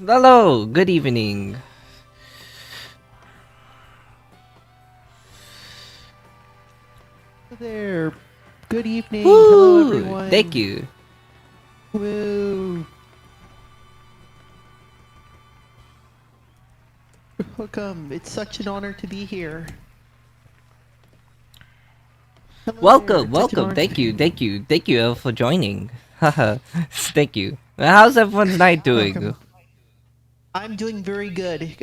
Hello, good evening. Hello there. Good evening. Hello, Woo! Thank everyone. you. Woo. Welcome. It's such an honor to be here. Hello there. Welcome, It's such an welcome. honor to Thank be. you, thank you, thank you all for joining. Haha, thank you. How's everyone's night doing? Welcome. I'm doing very good.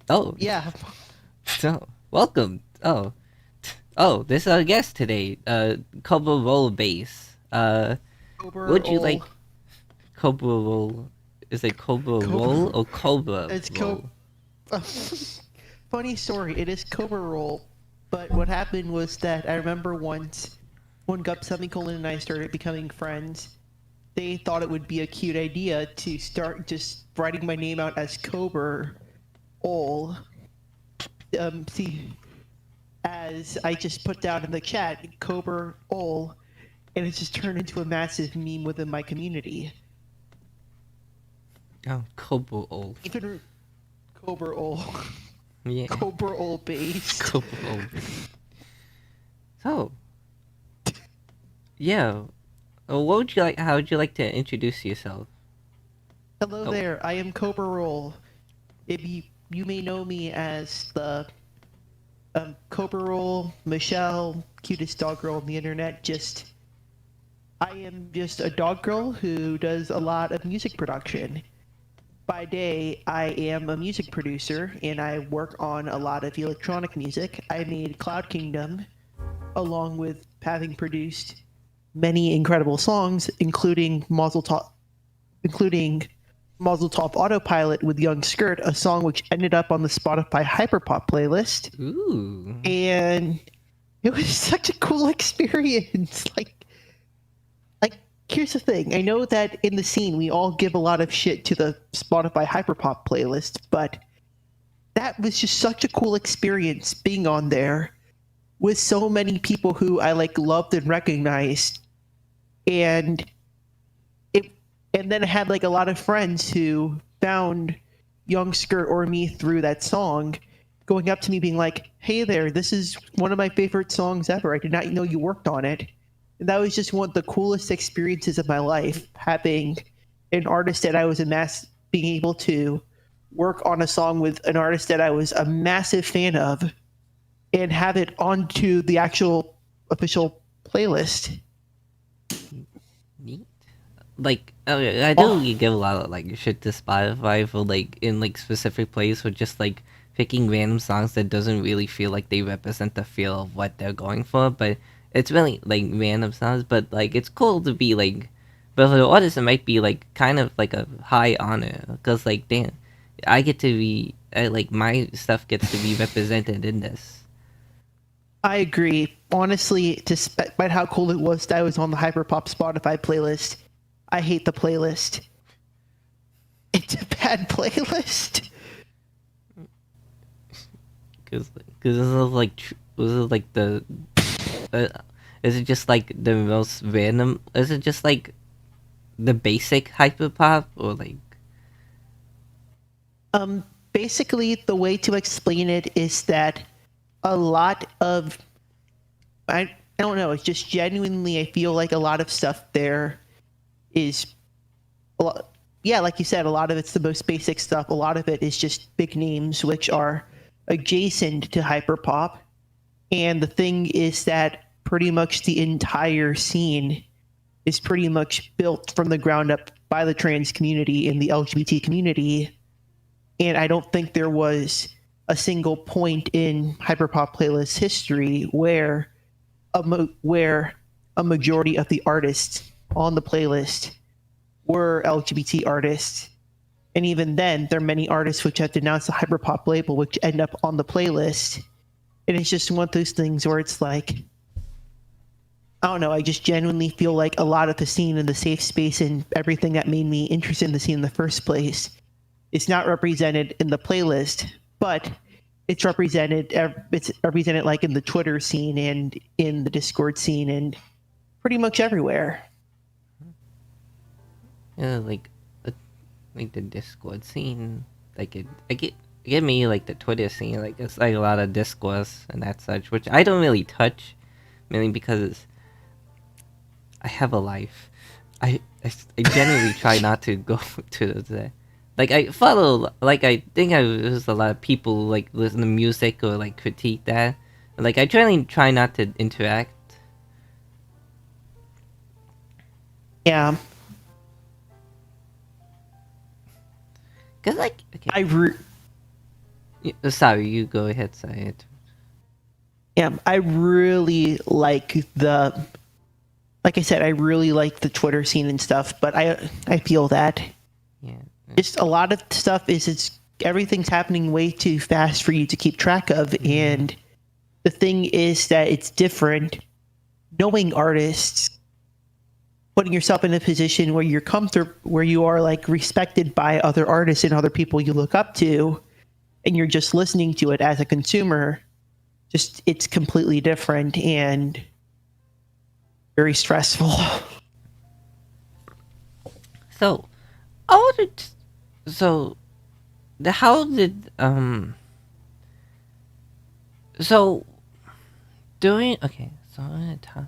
Oh, Yeah. so welcome. Oh, this is our guest today. CobraRollBass. Would you CobraRoll. like CobraRoll? Is it CobraRoll Cobra. or Cobra It's Roll? Funny story. It is CobraRoll. But what happened was that I remember once when Gup Semicolon and I started becoming friends, they thought it would be a cute idea to start just writing my name out as CobraRoll. See, as I just put down in the chat, CobraRoll, and it just turned into a massive meme within my community. Oh, CobraRoll. Even CobraRoll, Yeah, CobraRollBass. CobraRoll. So, yeah. What would you like? How would you like to introduce yourself? Hello Oh, there, I am CobraRoll. You may know me as the CobraRoll Michelle, cutest dog girl on the internet. I am just a dog girl who does a lot of music production. By day, I am a music producer and I work on a lot of electronic music. I made Cloud Kingdom along with having produced many incredible songs, including Mazel Tov Autopilot with Young Skirt, a song which ended up on the Spotify Hyperpop playlist. ooh. And it was such a cool experience. Like here's the thing. I know that in the scene we all give a lot of shit to the Spotify Hyperpop playlist, but that was just such a cool experience being on there with so many people who I like loved and recognized. And it and then I had like a lot of friends who found Young Skirt or me through that song, going up to me being like, "Hey there, this is one of my favorite songs ever. I did not know you worked on it." And that was just one of the coolest experiences of my life, having an artist that I was being able to work on a song with an artist that I was a massive fan of and have it onto the actual official playlist. Neat. Like, I do Oh, really give a lot of like shit to Spotify for like in like specific plays for just like picking random songs that doesn't really feel like they represent the feel of what they're going for. But it's really like random songs. But like, it's cool to be like, but for the artist, it might be like kind of like a high honor because like, damn, I get to be like my stuff gets to be represented in this. I agree. Honestly, despite how cool it was that I was on the Hyperpop Spotify playlist, I hate the playlist. It's a bad playlist. Because this is like this is like the uh, is it just like the most random? Is it just like the basic hyperpop or like Um, Basically, the way to explain it is that a lot of I don't know. It's just genuinely, I feel like a lot of stuff there is a lot. Yeah, like you said, a lot of it's the most basic stuff. A lot of it is just big names, which are adjacent to hyperpop. And the thing is that pretty much the entire scene is pretty much built from the ground up by the trans community and the LGBT community. And I don't think there was a single point in hyperpop playlist history where a majority of the artists on the playlist were LGBT artists. And even then, there are many artists which have denounced the hyperpop label, which end up on the playlist. And it's just one of those things where it's like, I don't know, I just genuinely feel like a lot of the scene and the safe space and everything that made me interested in the scene in the first place is not represented in the playlist, but it's represented like in the Twitter scene and in the Discord scene and pretty much everywhere. yeah like like the Discord scene. Like it get me like the Twitter scene. Like it's like a lot of discourse and that such, which I don't really touch, mainly because I have a life. I generally try not to go to the like I follow like I think there's a lot of people like listen to music or like critique that. Like I generally try not to interact. Yeah, Cause like okay, I re- sorry, you go ahead, say it. yeah, I really like the. Like I said, I really like the Twitter scene and stuff, but I feel that Yeah. just a lot of stuff is it's everything's happening way too fast for you to keep track of, and the thing is that it's different knowing artists, putting yourself in a position where you're comfortable, where you are like respected by other artists and other people you look up to, and you're just listening to it as a consumer. Just it's completely different and very stressful. So, I wanted. So, the how did So doing okay. So I'm gonna talk.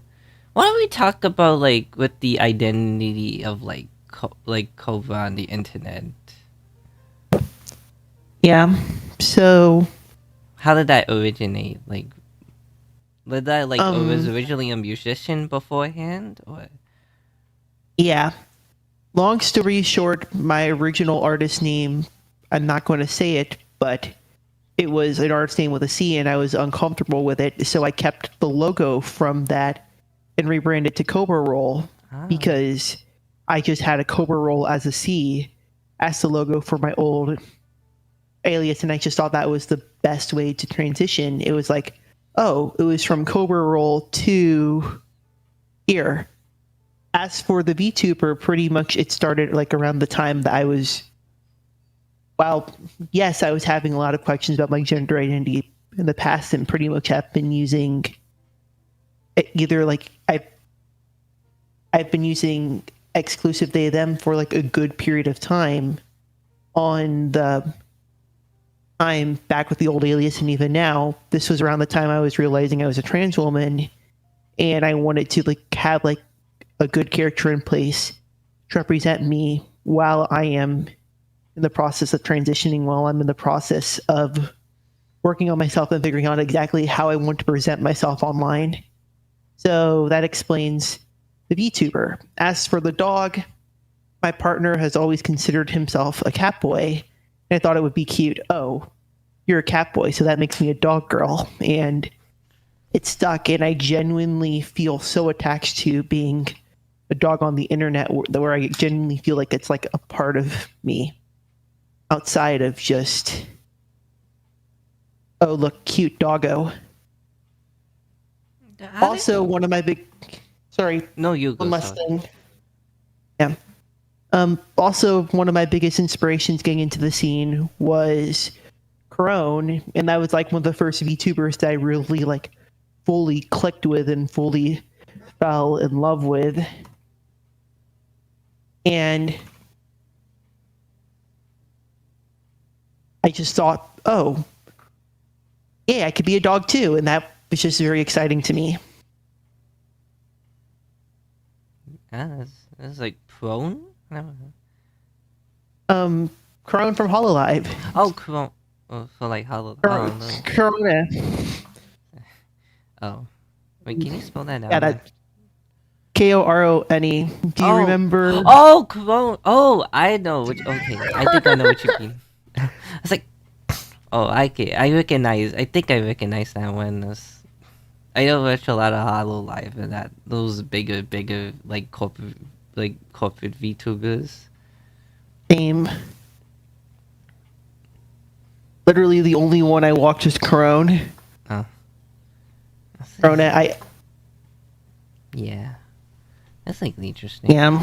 Why don't we talk about like with the identity of like like Cobra on the internet? Yeah. So, How did that originate? Like, was that like was um, originally a musician beforehand, or yeah. Long story short, my original artist name, I'm not going to say it, but it was an artist name with a C, and I was uncomfortable with it, so I kept the logo from that and rebranded to CobraRoll ah, because I just had a CobraRoll as a C as the logo for my old alias, and I just thought that was the best way to transition. It was like, oh, it was from CobraRoll to here. As for the VTuber, pretty much it started like around the time that I was, well, yes, I was having a lot of questions about my gender identity in the past, and pretty much have been using either like I've been using exclusive they them for like a good period of time on the time back with the old alias, and even now this was around the time I was realizing I was a trans woman, and I wanted to like have like a good character in place to represent me while I am in the process of transitioning, while I'm in the process of working on myself and figuring out exactly how I want to present myself online. So that explains the VTuber. As for the dog, my partner has always considered himself a cat boy, and I thought it would be cute. Oh, you're a cat boy, so that makes me a dog girl. And it stuck, and I genuinely feel so attached to being a dog on the internet where I genuinely feel like it's like a part of me outside of just, oh, look, cute doggo. how did Also, one of my big, sorry, no you one go last sorry. thing. Yeah. Also, one of my biggest inspirations getting into the scene was Crone, and that was like one of the first VTubers that I really like fully clicked with and fully fell in love with. And I just thought, oh, yeah, I could be a dog too, and that was just very exciting to me. That's like prone. I don't know. Um, Crone from Hololive. Oh, clone. Oh, so like hollow. Oh no. Corona. Oh, wait. Can you spell that Yeah, out again? that Korone. Do you Oh, remember? oh, clone. Oh, I know which. Okay, I think I know what you mean. I was like, oh, I recognize. I think I recognize that one. I know watch a lot of Hollow Live and that those bigger like corporate VTubers. Same. Literally, the only one I watched was Corona. Oh, Corona. I yeah, that's like interesting. am.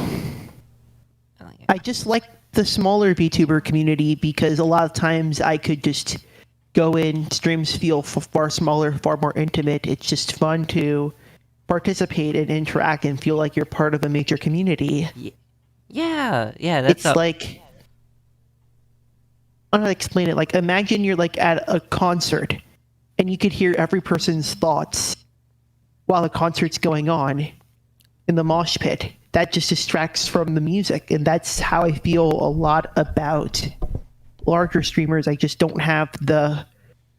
I like it. I just like the smaller VTuber community because a lot of times I could just go in. Streams feel far smaller, far more intimate. It's just fun to participate and interact and feel like you're part of a major community. Yeah, yeah. That's It's a like I don't know how to explain it. Like, imagine you're like at a concert, and you could hear every person's thoughts while the concert's going on in the mosh pit. That just distracts from the music, and that's how I feel a lot about larger streamers. I just don't have the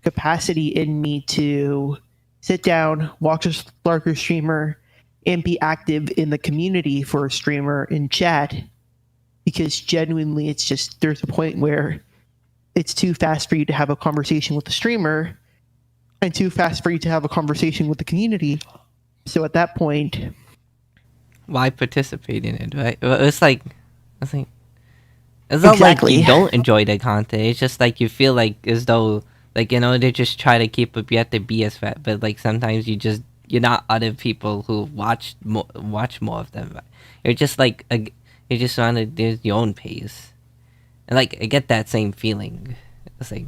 capacity in me to sit down, watch a larger streamer, and be active in the community for a streamer in chat, because genuinely it's just there's a point where it's too fast for you to have a conversation with the streamer and too fast for you to have a conversation with the community. So at that point, why participate in it, right? It's like it's not like exactly. you don't enjoy the content. It's just like you feel like as though like they just try to keep up. You have to be as fat, but like sometimes you're not other people who watch more of them. You're just like you just want to do your own pace, and like I get that same feeling. It's like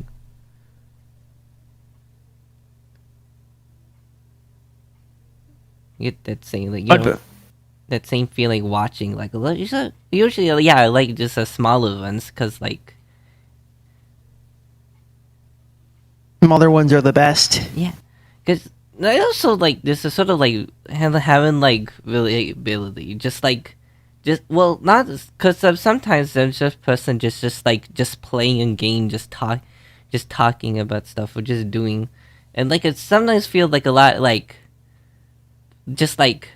you get that same like that same feeling watching like usually yeah, like just a smaller ones because like Smaller ones are the best. yeah, because I also like this is sort of like having like relatability, just well not because sometimes there's just person just like just playing a game, just talking about stuff or just doing, and like it sometimes feels like a lot like just like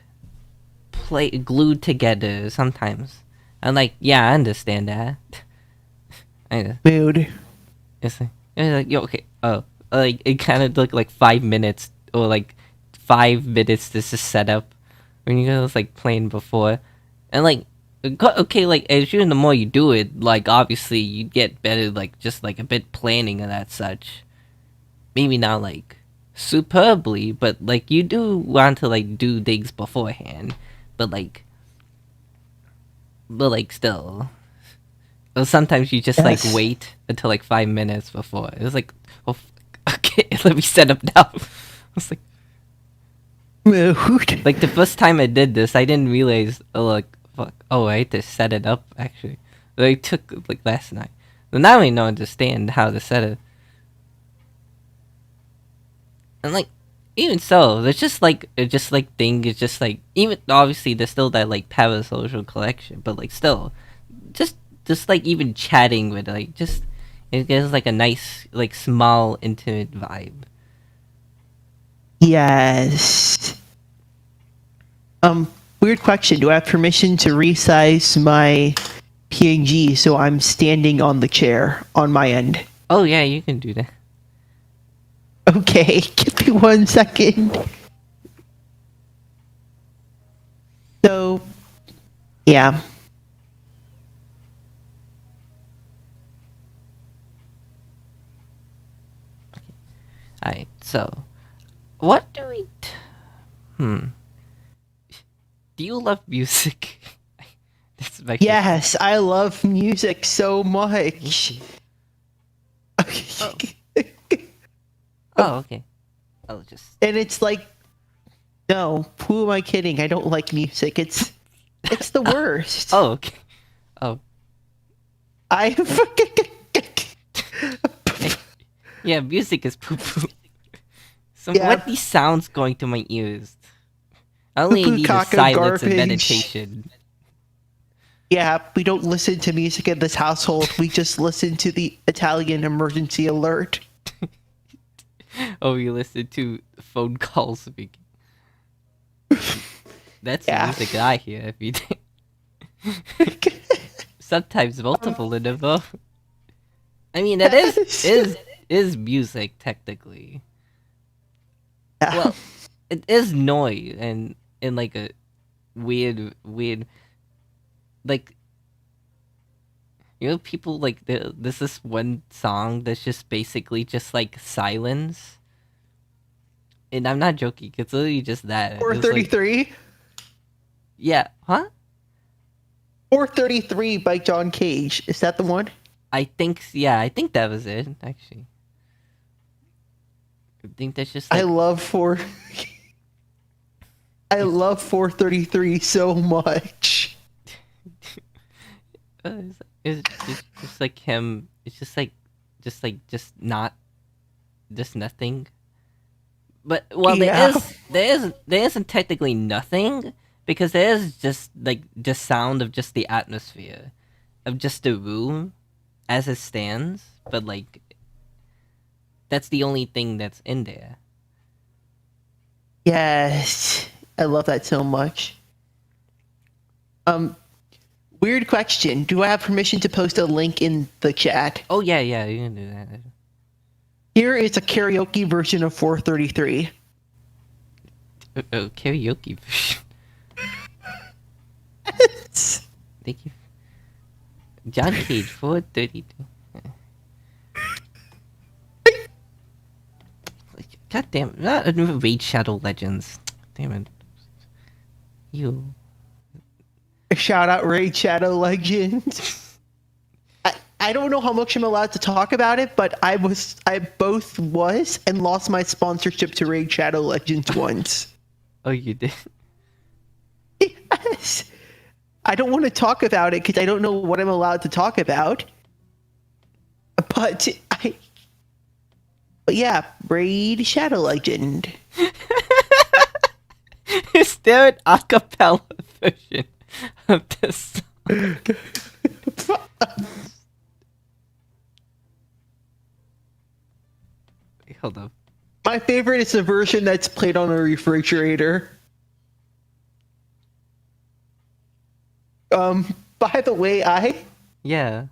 play glued together sometimes. I'm like, yeah, I understand that. I know. Mood. It's like, yo, okay, oh, like it kind of took like 5 minutes or like 5 minutes to just set up when you guys like playing before, and like, okay, like as you the more you do it, like obviously you get better, like just like a bit planning and that such. Maybe not like superbly, but like you do want to like do things beforehand, but like still. Or sometimes you just like Yes. wait until like 5 minutes before. It was like, oh, okay, let me set up now. I was Mood. like the first time I did this, I didn't realize. Oh, like, fuck. Oh, I had to set it up actually. Like, it took like last night. But now I know understand how to set it. And like, even so, there's just like thing is just like even obviously there's still that like parasocial collection, but like still, just like even chatting with like just it gives like a nice like small intimate vibe. Yes. Weird question. Do I have permission to resize my PNG so I'm standing on the chair on my end? Oh yeah, you can do that. Okay, give me 1 second. So, yeah. Alright, so what do we? Do you love music? That's my Yes, I love music so much. Oh. Oh, okay. I'll just. And it's like, no, who am I kidding? I don't like music. It's the worst. Oh, okay. Oh, I yeah. Music is poo poo. So Yeah. what these sounds going to my ears? I only Poo-poo, need a caca, silence and garbage. meditation. Yeah, we don't listen to music in this household. We just listen to the Italian emergency alert. Oh, you listen to phone calls speaking. That's the Yeah. music I hear every day. Sometimes multiple in them though. I mean that is music technically. Yeah. Well, it is noise and in like a weird like people like there's this one song that's just basically just like silence, and I'm not joking. It's literally just that. It's like, 433. yeah, huh? 433 by John Cage. Is that the one? I think I think that was it actually. I think that's just like I love 433 so much. it's just like him. It's just like just not, just nothing. But well, Yeah. there isn't technically nothing because there is just like the sound of just the atmosphere of just the room as it stands. But like that's the only thing that's in there. Yes. I love that so much. Um, weird question. Do I have permission to post a link in the chat? Oh yeah, yeah, you can do that. Here is a karaoke version of 433. Karaoke. Thank you, John Cage 432. God damn it! Not Raid Shadow Legends. Damn it. You. Shout out Raid Shadow Legends. I don't know how much I'm allowed to talk about it, but I both was and lost my sponsorship to Raid Shadow Legends once. Oh, you did. Yes. I don't want to talk about it because I don't know what I'm allowed to talk about. But yeah, Raid Shadow Legend. Is there an acapella version of this song? Wait, hold up. My favorite is the version that's played on a refrigerator. By the way, Yeah.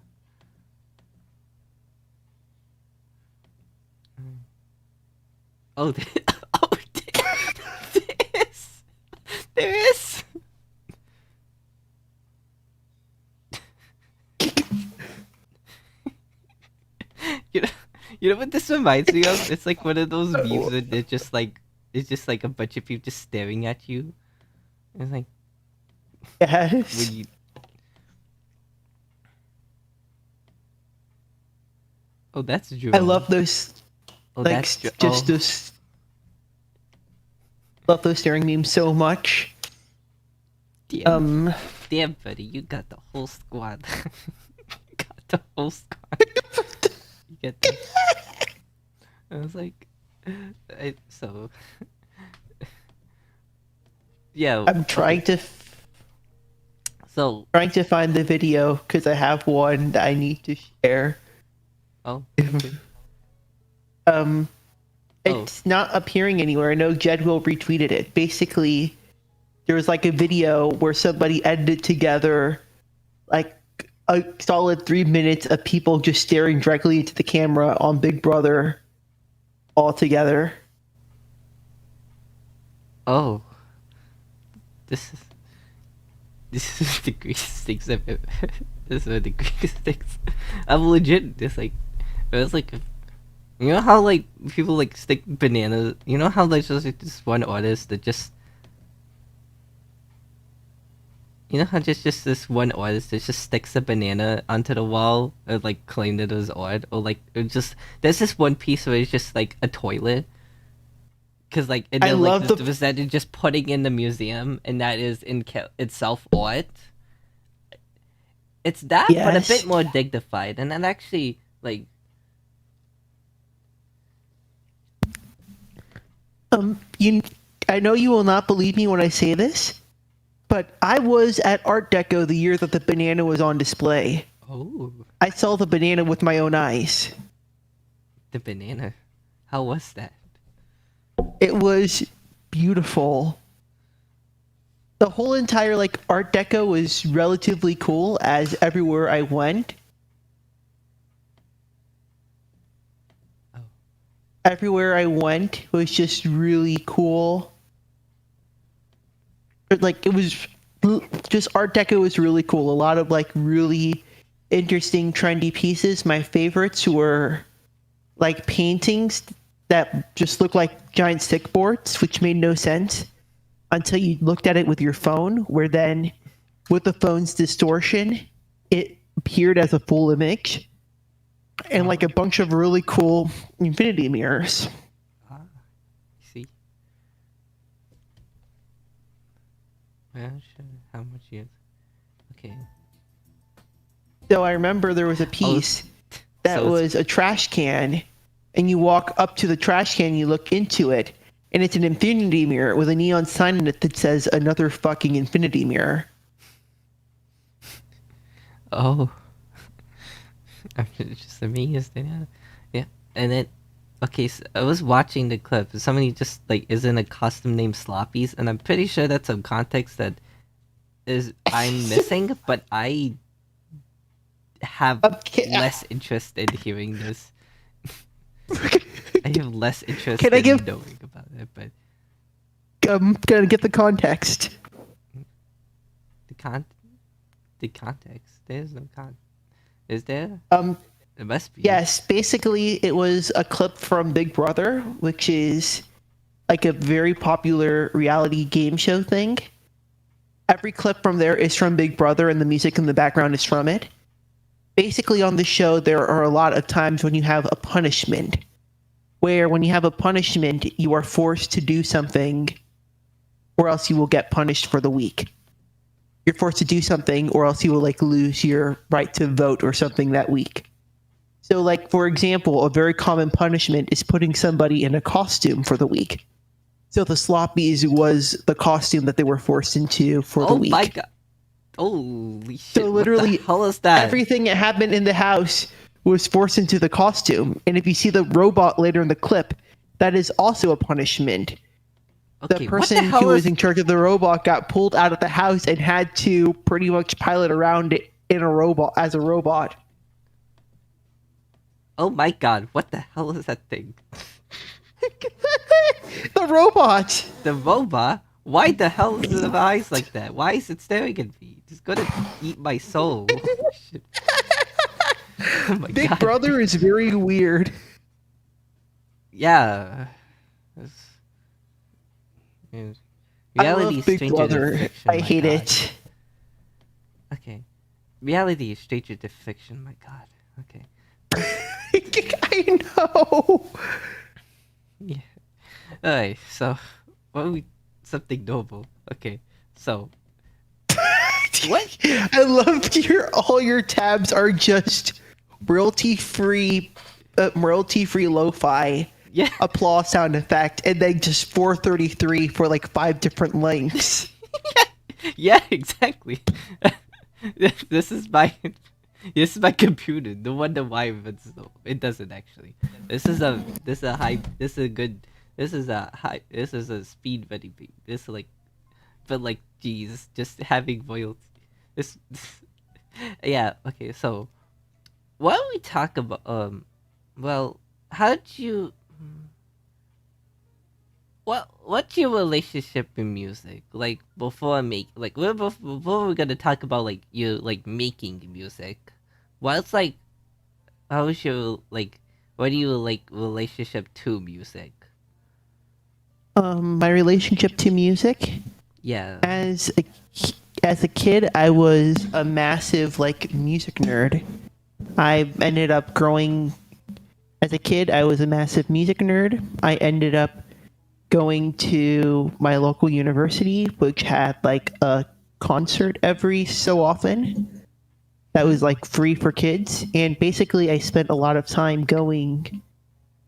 Oh, oh, there is. You know, you know what this reminds me of? It's like one of those memes that it's just like a bunch of people just staring at you. It's like yes. when you. Oh, that's Drew. I love those. Oh, Like that's Drew. just those. Love those staring memes so much. Damn, damn, buddy, you got the whole squad. You got the whole squad. You get that? I was like, so. Yeah. I'm trying to So. find the video because I have one that I need to share. Oh. Okay. It's not appearing anywhere. I know Jedwill retweeted it. Basically, there was like a video where somebody edited together like a solid 3 minutes of people just staring directly into the camera on Big Brother all together. Oh. This is the greatest things I've ever. This is the greatest things. I'm legit just like, it was like, you know how like people like stick bananas. You know how there's just like this one artist that just. You know how just this one artist that just sticks a banana onto the wall and like claimed it as art, or like it just there's this one piece where it's just like a toilet. Cause like and I then love like was that just putting in the museum and that is in itself art. It's that, but a Yes. bit more dignified, and then actually like I know you will not believe me when I say this, but I was at Art Deco the year that the banana was on display. oh I saw the banana with my own eyes. the banana, how was that? It was beautiful. The whole entire like Art Deco was relatively cool as everywhere I went. Oh. Everywhere I went was just really cool. Like it was just Art Deco was really cool. A lot of like really interesting trendy pieces. My favorites were like paintings that just looked like giant stick boards, which made no sense until you looked at it with your phone, where then with the phone's distortion, it appeared as a full image. And like a bunch of really cool infinity mirrors. Ah, see. Well, sure. How much is? Okay. So I remember there was a piece that So it's was a trash can, and you walk up to the trash can, you look into it, and it's an infinity mirror with a neon sign in it that says "Another fucking infinity mirror." oh, I'm just amazed. Yeah, and then okay, so I was watching the clip. Somebody just like is in a costume named Sloppies, and I'm pretty sure that's some context that is I'm missing, but I have Okay, less interest in hearing this. I have less interest can I in give? knowing about it, but I'm gonna get the context. the con the context. There's no con. Is there? Um, There must be. yes, basically, it was a clip from Big Brother, which is like a very popular reality game show thing. Every clip from there is from Big Brother, and the music in the background is from it. Basically, on the show, there are a lot of times when you have a punishment, where when you have a punishment, you are forced to do something, or else you will get punished for the week. You're forced to do something, or else you will like lose your right to vote or something that week. So, like for example, a very common punishment is putting somebody in a costume for the week. So the Sloppies was the costume that they were forced into for the Oh week. my god! Holy shit! So literally, what the hell is that? everything that happened in the house was forced into the costume. And if you see the robot later in the clip, that is also a punishment. Okay, The what person the hell who was is? in charge of the robot got pulled out of the house and had to pretty much pilot around it in a robot as a robot. Oh my god! What the hell is that thing? The robot. The robot? Why the hell is it have eyes like that? Why is it staring at me? It's gonna eat my soul. Holy shit. Oh my Big god. Brother is very weird. Yeah. It's- yeah. I Reality love is Big stranger than Brother. fiction. I my hate god. it. Okay. Reality is stranger than fiction. My god. Okay. I know. Yeah. Alright. So, what we something noble? Okay. So, what? I love all your tabs are just royalty-free lo-fi Yeah. applause sound effect, and then just 433 for like 5 different links. Yeah. Exactly. This is my. This is my computer. No wonder why it doesn't actually. This is a high. This is a good. This is a high. This is a speed ready beat. This is like, but like, geez, just having royalty. This yeah. Okay. So, why don't we talk about well, how did you? What's your relationship in music? Like before we're gonna talk about like you like making music. What's like how's your like what do you like relationship to music? My relationship to music, Yeah. as a kid, I was a massive like music nerd. I ended up growing as a kid. I was a massive music nerd. I ended up going to my local university, which had like a concert every so often that was like free for kids. And basically, I spent a lot of time going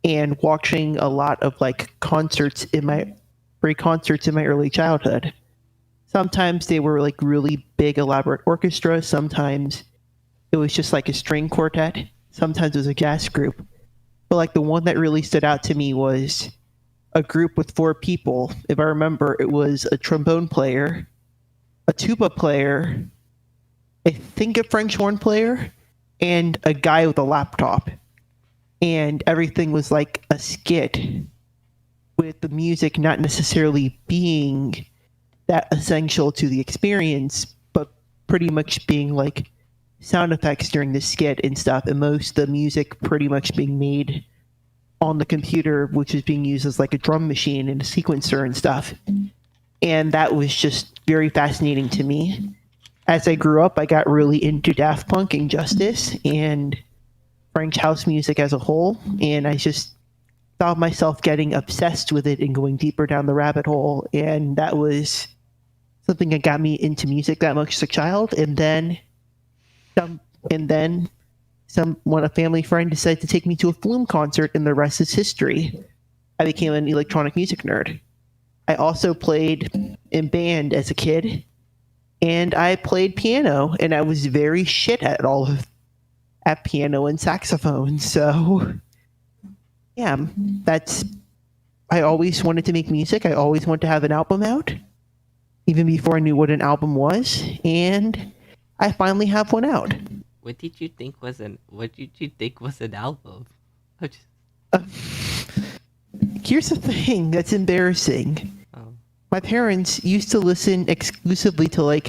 and watching a lot of like free concerts in my early childhood. Sometimes they were like really big, elaborate orchestras. Sometimes it was just like a string quartet. Sometimes it was a jazz group. But like the one that really stood out to me was a group with 4 people. If I remember, it was a trombone player, a tuba player, I think a French horn player, and a guy with a laptop. And everything was like a skit with the music not necessarily being that essential to the experience, but pretty much being like sound effects during the skit and stuff, and most of the music pretty much being made on the computer, which is being used as like a drum machine and a sequencer and stuff. And that was just very fascinating to me. As I grew up, I got really into Daft Punk and Justice and French house music as a whole, and I just found myself getting obsessed with it and going deeper down the rabbit hole. And that was something that got me into music that much as a child. And then a family friend decided to take me to a Flume concert, and the rest is history. I became an electronic music nerd. I also played in band as a kid, and I played piano, and I was very shit at piano and saxophone. So yeah, that's I always wanted to make music. I always wanted to have an album out, even before I knew what an album was, and I finally have one out. What did you think was an album? I just- Uh, Here's the thing that's embarrassing. oh. My parents used to listen exclusively to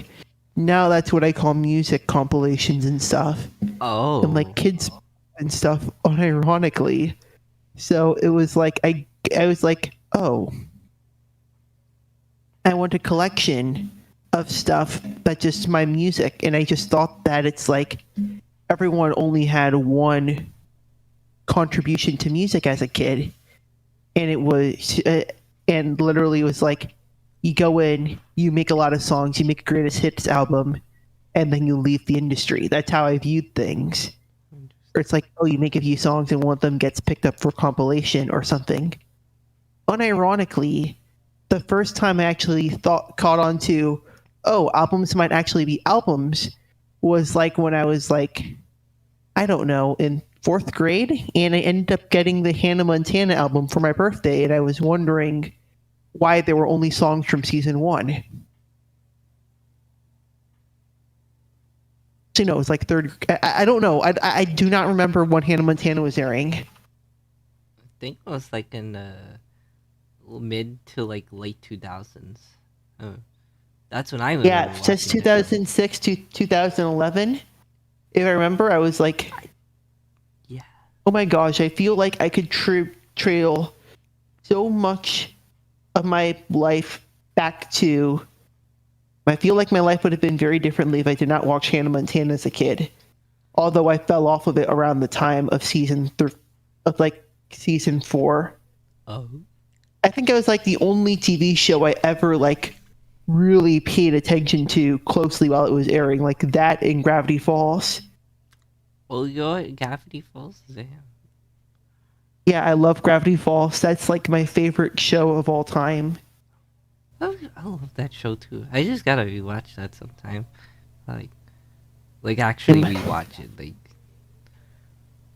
now that's what I call music compilations and stuff, Oh. and kids and stuff unironically. So it was I was like, oh, I want a collection of stuff that's just my music, and I just thought that it's like everyone only had one contribution to music as a kid, and it was and literally it was like you go in, you make a lot of songs, you make a greatest hits album, and then you leave the industry. That's how I viewed things. Or it's like, oh, you make a few songs and one of them gets picked up for compilation or something. Unironically, the first time I actually caught on to, oh, albums might actually be albums, was when I was I don't know, in fourth grade, and I ended up getting the Hannah Montana album for my birthday, and I was wondering why there were only songs from season 1. So, it was third. I don't know. I do not remember when Hannah Montana was airing. I think it was in the mid to late 2000s. Oh, that's when I was. Yeah, it says 2006 to 2011. If I remember, I was yeah. Oh my gosh, I feel like I could trail so much of my life back to. I feel like my life would have been very differently if I did not watch Hannah Montana as a kid. Although I fell off of it around the time of season 4. Oh. I think I was the only TV show I ever really paid attention to closely while it was airing, that in Gravity Falls. Well, your Gravity Falls is there. Yeah, I love Gravity Falls. That's my favorite show of all time. I love that show too. I just gotta rewatch that sometime. Actually rewatch it,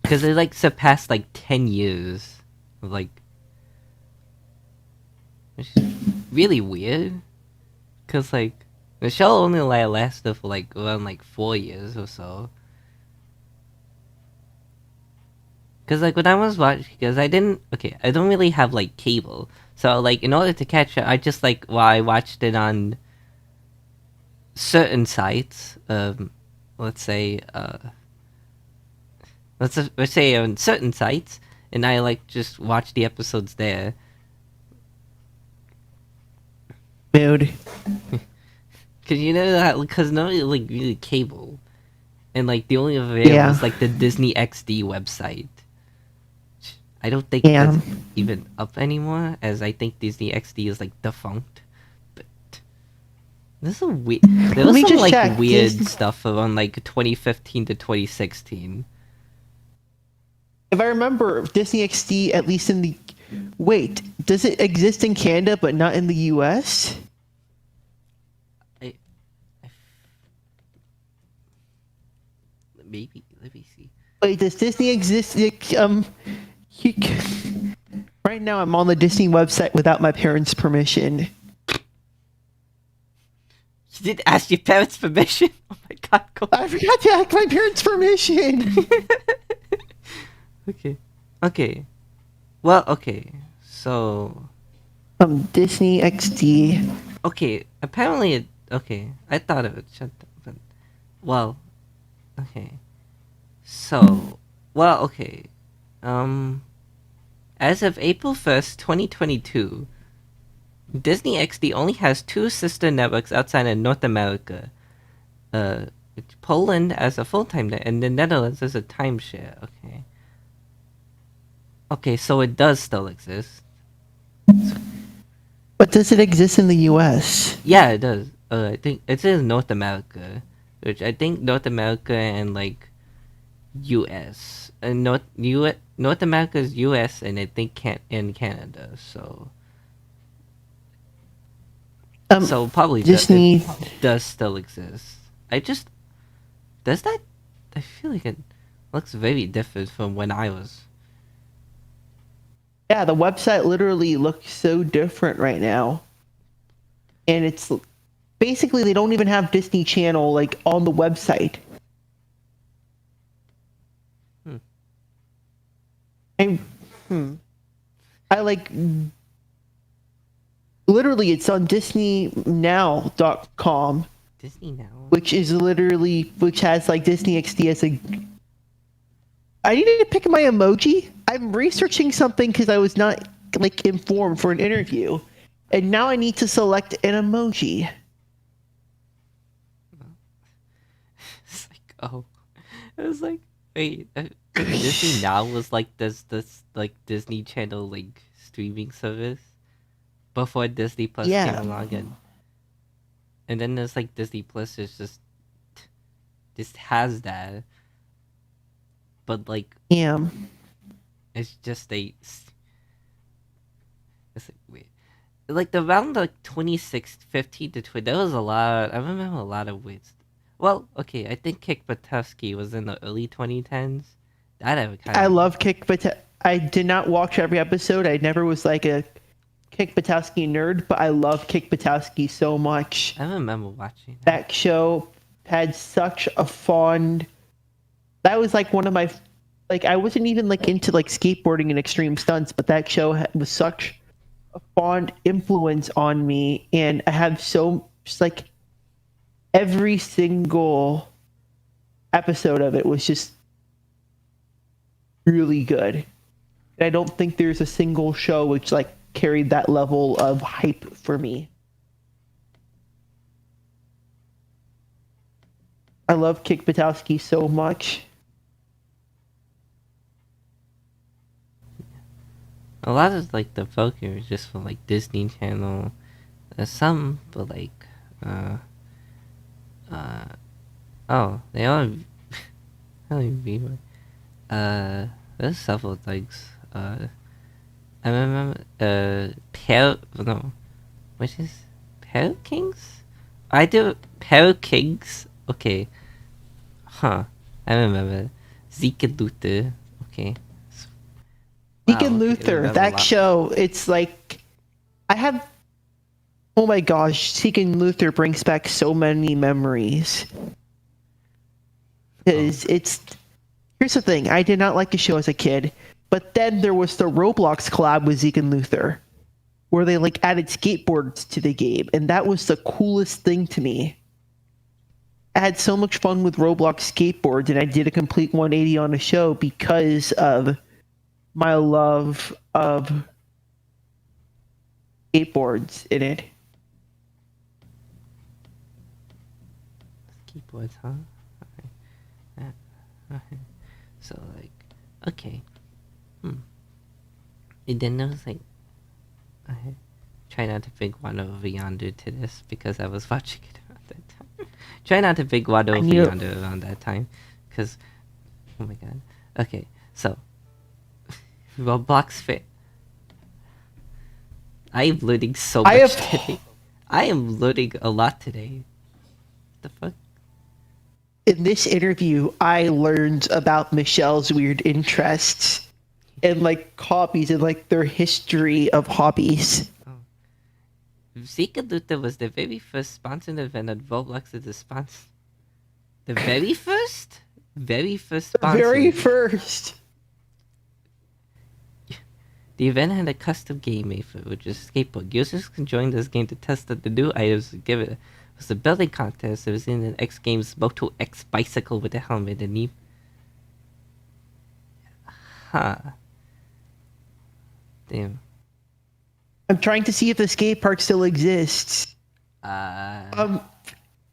because it surpassed 10 years of which is really weird. Cause the show only lasted for around 4 years or so. Cause when I was watching, because I don't really have cable, so in order to catch it, I just I watched it on certain sites. Let's say let's say on certain sites, and I just watch the episodes there. Dude. Cause that because nobody really cable, and the only available is the Disney XD website. I don't think that's even up anymore, as I think Disney XD is defunct. But this is weird. There was some weird stuff around 2015 to 2016. If I remember, Disney XD, at least in the does it exist in Canada but not in the US? Maybe. Let me see. Wait, does Disney exist? Right now, I'm on the Disney website without my parents' permission. You didn't ask your parents' permission? Oh my god, I forgot to ask my parents' permission! Okay. Well, okay. So... Disney XD. Okay, apparently I thought of it. Shut up. But, well... Okay. So... Well, okay. As of April 1st, 2022, Disney XD only has 2 sister networks outside of North America. Poland as a full-time net, and the Netherlands as a timeshare. Okay, so it does still exist. But does it exist in the US? Yeah, it does. I think it says North America, which I think North America and U.S. and North America is U.S. and I think in Canada. Um, So probably it Disney. does still exist. I just does that. I feel like it looks very different from when I was. Yeah, the website literally looks so different right now, and it's basically they don't even have Disney Channel like on the website. Hmm. I, I like literally it's on DisneyNow.com, Disney now. which has like Disney XD as a. I needed to pick my emoji. I'm researching something because I was not like informed for an interview, and now I need to select an emoji. It's like oh, it was like wait, Disney now was like this like Disney Channel like streaming service before Disney Plus came Yeah, along and then there's like Disney Plus is just has that, but like yeah. it's just it's like wait. Like the around like 2015 to 20, there was a lot. I remember a lot of weird. Well, okay, I think Kick Buttowski was in the early 2010s. That I kind I of love I did not watch every episode. I never was like a Kick Buttowski nerd, but I love Kick Buttowski so much. I remember watching that. That show had such a fond. That was like one of my. Like I wasn't even like into like skateboarding and extreme stunts, but that show was such a fond influence on me, and I have so just like every single episode of it was just really good. And I don't think there's a single show which like carried that level of hype for me. I love Kick Buttowski so much. A lot of like the focus was just from like Disney Channel. Some, but like, uh, uh, oh, they all. I don't even mean there's several things. I remember no, which is Pale Kings? I do Pale Kings. Okay, huh? I remember Zeke and Luther. Okay, wow. Deacon Okay, I Luther, remember a that lot. show, it's like I have oh my gosh, Deacon Luther brings back so many memories. Oh, Because it's here's the thing, I did not like the show as a kid, but then there was the Roblox collab with Zeke and Luther, where they like added skateboards to the game, and that was the coolest thing to me. I had so much fun with Roblox skateboards, and I did a complete 180 on the show because of my love of skateboards in it. keyboards, huh? Okay. So like, okay. And then there was like, I try not to think one over yonder to this because I was watching it around that time. Try not to think one I over need to, yonder around that time, because oh my god. Okay, so Roblox Fit. I am learning so I much have today. I am learning a lot today. The fuck? in this interview, I learned about Michelle's weird interests and like hobbies and like their history of hobbies. Oh. Zika Luther was the very first sponsored event at Roblox as a sponsor. The very first? Very first The very sponsor. first. The event had a custom game made for it, which is skateboard. Users can join this game to test out the new items and give it. It was a building contest. It was in an X Games Moto X bicycle with a helmet and knee. Huh. Damn. I'm trying to see if the skate park still exists. Uh,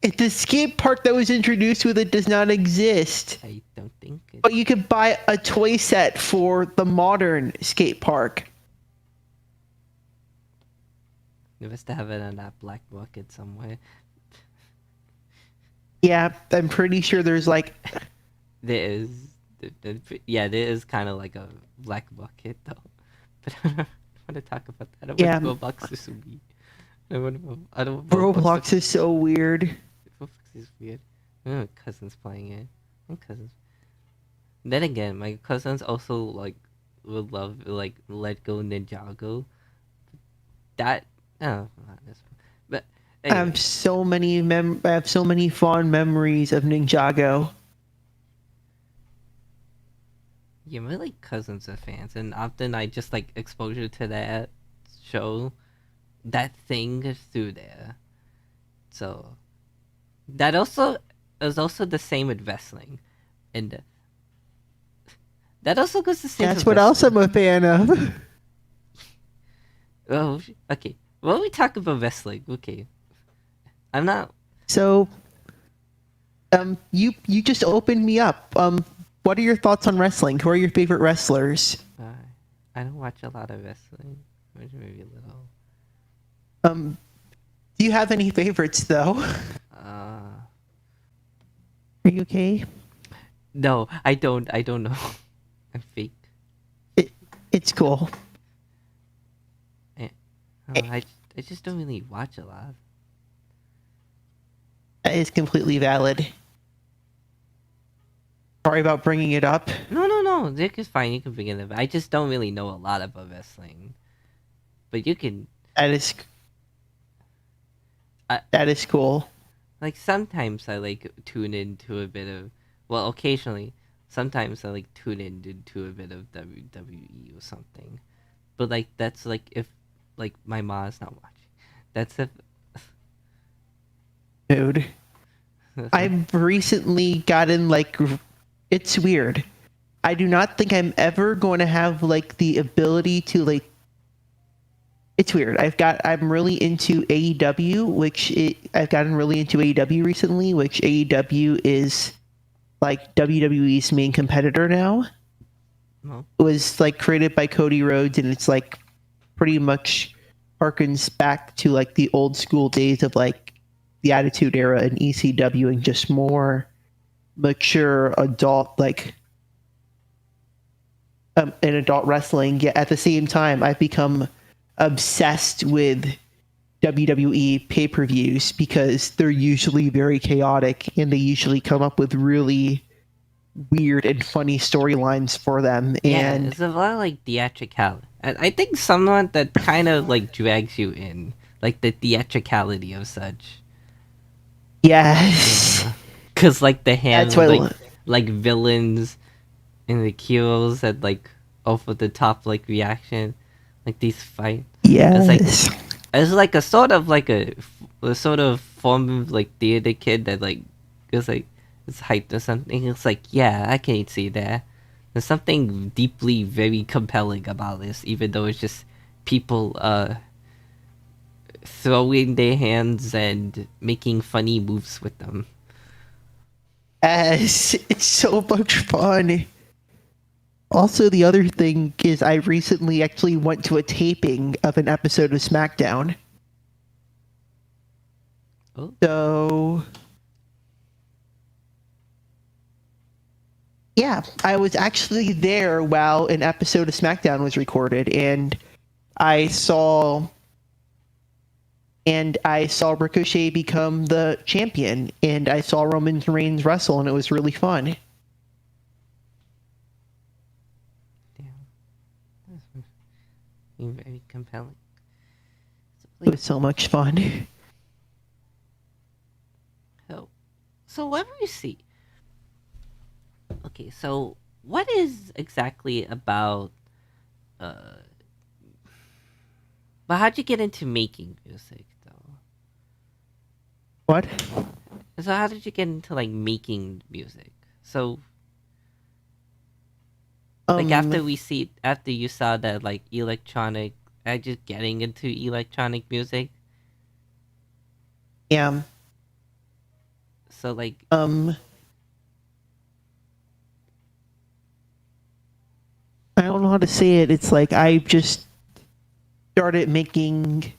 If the skate park that was introduced with it does not exist. I don't think it. But you could buy a toy set for the modern skate park. It must have it on that black market somewhere. Yeah, I'm pretty sure there's like There is. Yeah, there is kind of like a black bucket though. But I don't want to talk about that. I want Yeah, Roblox is so weird. I don't want Roblox Roblox is so weird. Roblox is weird. My cousin's playing it. My cousins. Then again, my cousins also like would love like Let Go Ninjago. That not this one. But I have anyway, I have so many fond memories of Ninjago. yeah, my like cousins are fans, and often I just like exposure to that show, that thing is through there. So that also is also the same with wrestling, and that also goes the same That's with what else wrestling. I'm a fan of. Oh, okay. Well, we talk about wrestling. Okay, I'm not. So, you just opened me up. What are your thoughts on wrestling? Who are your favorite wrestlers? Uh, I don't watch a lot of wrestling. Maybe a little. Do you have any favorites though? Uh, Are you okay? no, I don't. I don't know. I'm fake. It, it's cool. Eh, Eh, I just don't really watch a lot. That is completely valid. Sorry about bringing it up. No. Dick is fine. You can begin it. I just don't really know a lot about wrestling. But you can. That is I, that is cool. like sometimes I like tune into a bit of. Well, occasionally. Sometimes I like tune into a bit of WWE or something. But like that's like if like my mom's not watching. That's if. Dude. I've recently gotten like it's weird. I do not think I'm ever going to have like the ability to like it's weird. I'm really into AEW, I've gotten really into AEW recently, which AEW is like WWE's main competitor now. No. It was like created by Cody Rhodes, and it's like pretty much harkens back to like the old school days of like the Attitude Era and ECW, and just more mature adult in adult wrestling. Yet at the same time, I've become obsessed with WWE pay-per-views because they're usually very chaotic and they usually come up with really weird and funny storylines for them. Yeah, And it's a lot like theatricality. I think someone that kind of like drags you in, like the theatricality of such. yes, Yeah, cause like the that's hand what like villains and the heroes that like over the top like reaction, like these fight. It's like yes. it's like a sort of like a sort of form of like theater kid that like is like it's hyped or something. It's like yeah, I can see that. There's something deeply very compelling about this, even though it's just people throwing their hands and making funny moves with them. Yes, it's so much fun. Also, the other thing is I recently actually went to a taping of an episode of SmackDown. Oh, So, yeah, I was actually there while an episode of SmackDown was recorded, and I saw I saw Ricochet become the champion, and I saw Roman Reigns wrestle, and it was really fun. It damn, that's very compelling. was so much fun. So, so what do you see? Okay, so what is exactly about uh but how'd you get into making music though? What? So how did you get into like making music? So like Um, after you saw that like electronic just getting into electronic music. yeah. So like Um, I don't know how to say it. It's like I just started making.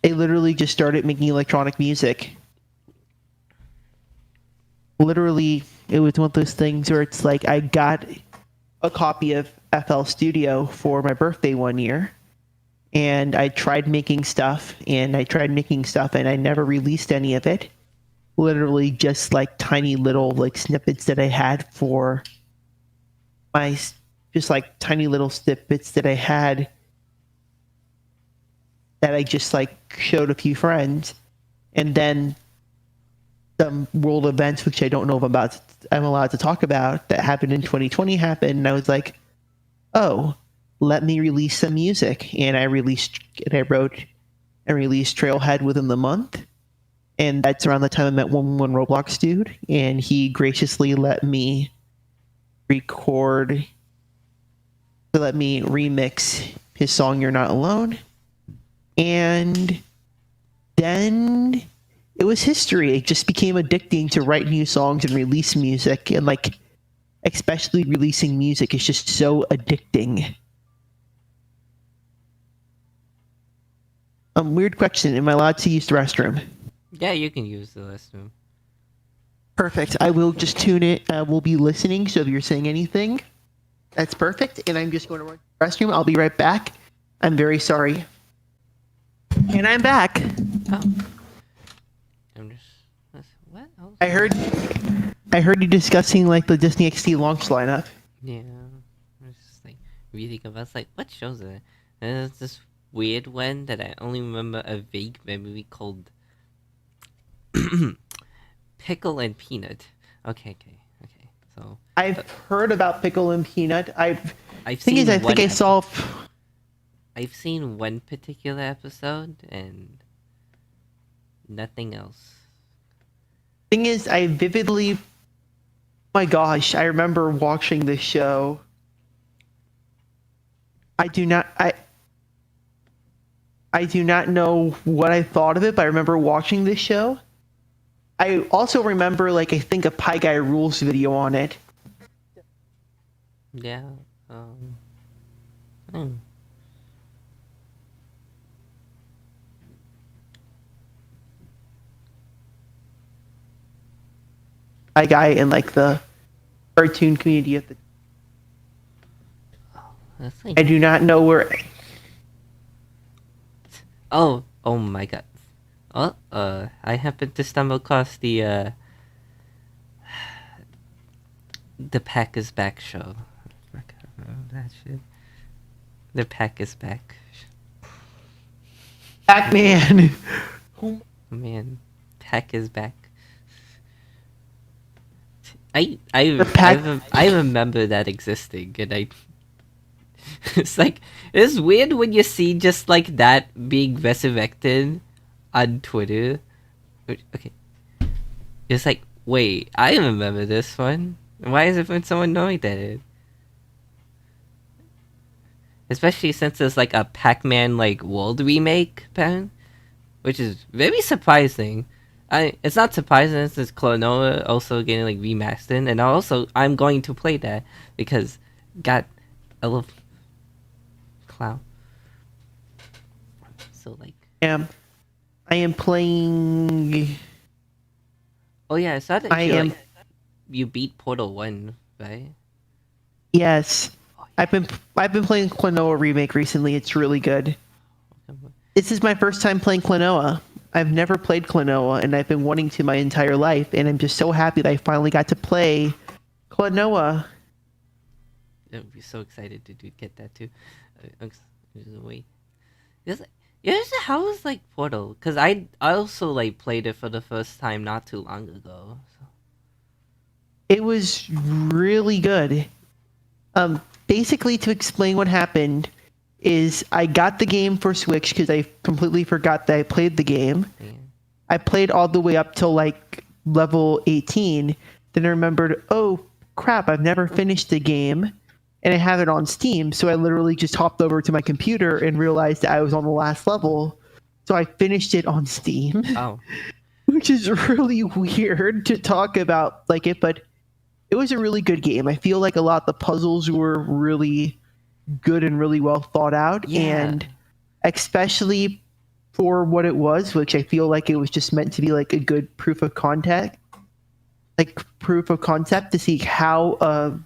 I literally just started making electronic music. literally, it was one of those things where it's like I got a copy of FL Studio for my birthday one year, and I tried making stuff, and I never released any of it. Literally just like tiny little like snippets that I had for my, just like tiny little snippets that I had that I just like showed a few friends, and then some world events which I don't know if I'm allowed to talk about that happened in 2020 happened, and I was like, oh, let me release some music, and I wrote and released Trailhead within the month, and that's around the time I met one Roblox dude, and he graciously let me remix his song "You're Not Alone," and then it was history. It just became addicting to write new songs and release music, and like especially releasing music is just so addicting. Weird question. Am I allowed to use the restroom? Yeah, you can use the restroom. Perfect. I will just tune it. We'll be listening, so if you're saying anything, that's perfect. And I'm just going to run to the restroom. I'll be right back. I'm very sorry. And I'm back. Oh. I'm just... What else? I heard you discussing like the Disney XD launch lineup. Yeah. I was just like reading about like what shows are there? And there's this weird one that I only remember a vague memory called Pickle and Peanut. Okay. So I've heard about Pickle and Peanut. I've thing seen is, I think I saw. I've seen one particular episode and nothing else. Thing is, I vividly. My gosh, I remember watching this show. I do not know what I thought of it, but I remember watching this show. I also remember, like, I think a Pie Guy Rules video on it. Yeah. Pie Guy and like the cartoon community at the. That's like... I do not know where. Oh my god. Oh, I happened to stumble across the Pack is Back show. I can't remember that shit. The Pack is Back. Batman. Man, Pack is Back. I remember that existing, and I. It's like it's weird when you see just like that being resurrected on Twitter. Okay, it's like, wait, I remember this one. Why is it when someone knowing that? Especially since there's like a Pac-Man like world remake pen, which is very surprising. It's not surprising since Klonoa also getting like remastered, and also I'm going to play that because, God, I love Clown. So like, I am playing. Oh yeah, I saw that you beat Portal 1, right? Yes, I've been playing Klonoa remake recently. It's really good. This is my first time playing Klonoa. I've never played Klonoa, and I've been wanting to my entire life, and I'm just so happy that I finally got to play Klonoa. I'd be so excited to get that too. Wait, how was like Portal? Cause I also like played it for the first time not too long ago. So. It was really good. Basically, to explain what happened, is I got the game for Switch because I completely forgot that I played the game. Yeah. I played all the way up till like level 18. Then I remembered, oh crap, I've never finished the game, and I have it on Steam. So I literally just hopped over to my computer and realized that I was on the last level. So I finished it on Steam. Oh, which is really weird to talk about like it, but it was a really good game. I feel like a lot of the puzzles were really good and really well thought out, and especially for what it was, which I feel like it was just meant to be like a good proof of concept. like proof of concept to see how a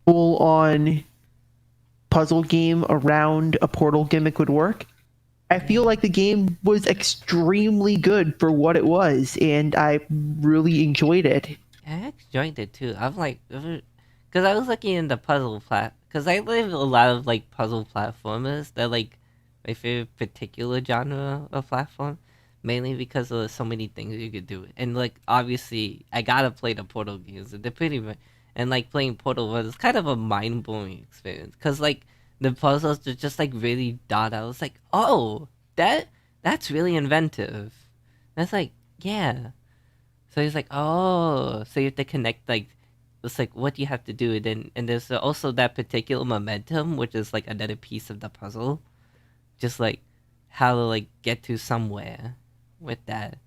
full on puzzle game around a Portal gimmick would work. I feel Yeah. like the game was extremely good for what it was, and I really enjoyed it. I enjoyed it too. I'm like, because I was looking in the because I live a lot of like puzzle platformers. They're like my favorite particular genre of platform, mainly because there's so many things you could do. And like obviously, I gotta play the Portal games. They're pretty much, and like playing Portal was kind of a mind blowing experience because like the puzzles are just like really dot out. I was like, oh, that's really inventive. That's like, yeah. So he's like, oh, so you have to connect like it's like what do you have to do, and there's also that particular momentum, which is like another piece of the puzzle, just like how to like get to somewhere with that.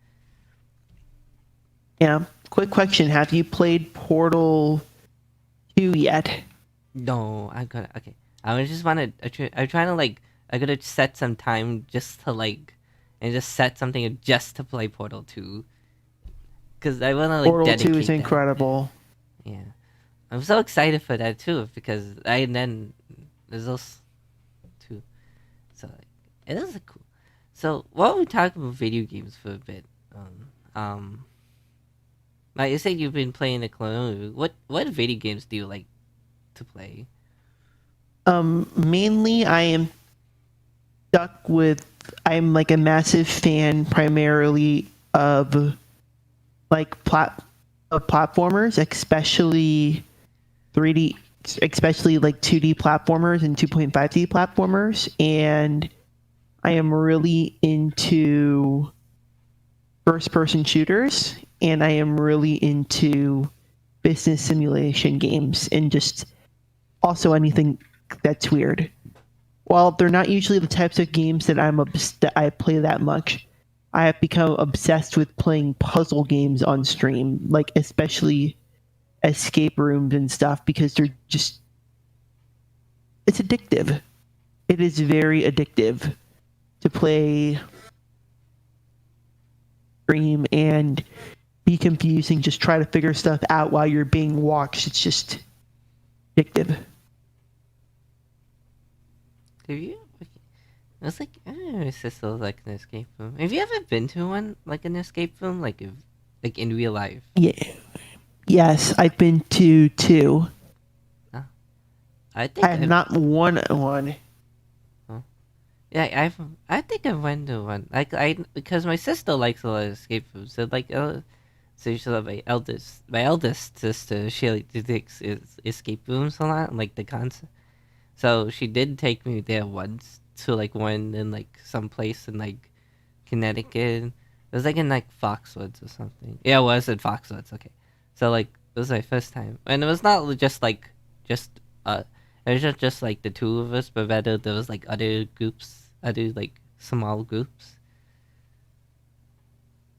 Yeah. Quick question: have you played Portal 2 yet? No, I'm gonna okay. I just wanna I'm trying to like I gotta set some time just to like and just set something just to play Portal 2 because I wanna like Portal 2 is dedicate that. incredible. Yeah, I'm so excited for that too because I and then there's those two. So like, it is a cool. So while we talk about video games for a bit, like you said, you've been playing the clone. What video games do you like to play? Mainly I am stuck with. I'm like a massive fan, primarily of like of platformers, especially 3D, especially like 2D platformers and 2.5D platformers, and I am really into first person shooters, and I am really into business simulation games, and just also anything that's weird. While they're not usually the types of games that that I play that much, I have become obsessed with playing puzzle games on stream, like especially escape rooms and stuff, because they're just it's addictive. It is very addictive to play stream and be confusing, just try to figure stuff out while you're being watched. It's just addictive. Have you? I was like, my sister was like an escape room. Have you ever been to one like an escape room, like if, like in real life? Yeah. Yes, I've been to two. Huh? I I think have I've. not won one. Huh? Yeah, I think I went to one. Like I because my sister likes a lot of escape rooms. So like, so she's like my eldest sister. She like takes escape rooms a lot, like the concept. So she did take me there once to like one in like some place in like Connecticut. It was like in like Foxwoods or something. Yeah, it was in Foxwoods. Okay, so like it was my first time, and it was not just like just it was just like the two of us, but rather there was like other groups, other like small groups.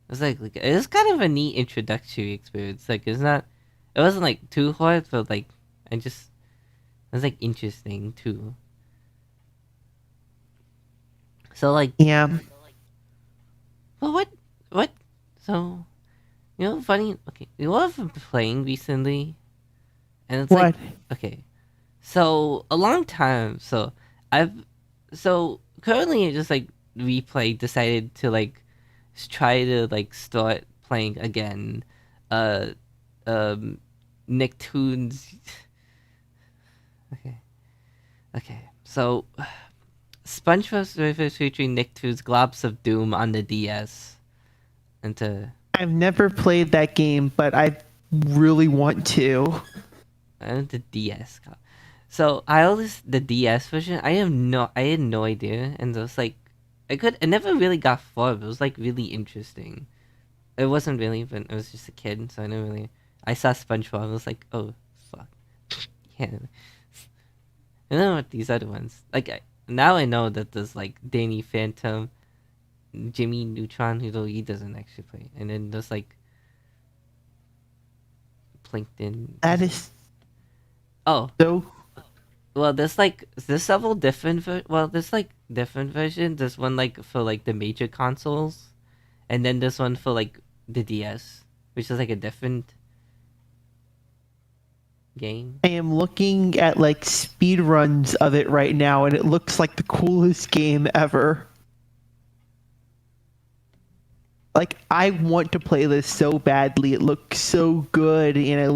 It was like it was kind of a neat introductory experience. Like it's not, it wasn't like too hard, but like I just it was like interesting too. So like, Yeah. well, what? So funny. Okay, you know what I've been playing recently, and it's like, What? okay, so a long time. So I've, so currently I just like replay decided to like try to like start playing again. Uh, um, Nicktoons. Okay, okay. So SpongeBob Surfers featuring Nicktoons Globs of Doom on the DS. And to I've never played that game, but I really want to. the DS. So I always the DS version. I had no idea, and it was like I never really got far. It was like really interesting. It wasn't really, but I was just a kid, so I didn't really. I saw SpongeBob. I was like, oh fuck, yeah. And then with these other ones, like now I know that there's like Danny Phantom, Jimmy Neutron, who though he doesn't actually play, and then there's like Plankton. That is Oh, so. well, there's several different there's like different versions. There's one like for like the major consoles, and then there's one for like the DS, which is like a different. game. I am looking at like speed runs of it right now, and it looks like the coolest game ever. Like, I want to play this so badly. It looks so good, and I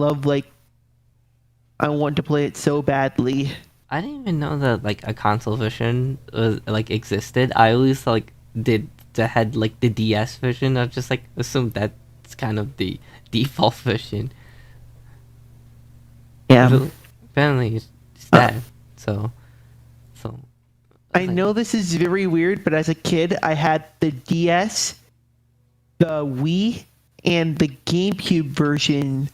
want to play it so badly. I didn't even know that like a console version like existed. I always like did the had like the DS version. I just like assumed that's kind of the default version. Yeah. But apparently it's Uh, that. So so I like know this is very weird, but as a kid, I had the DS, the Wii, and the GameCube version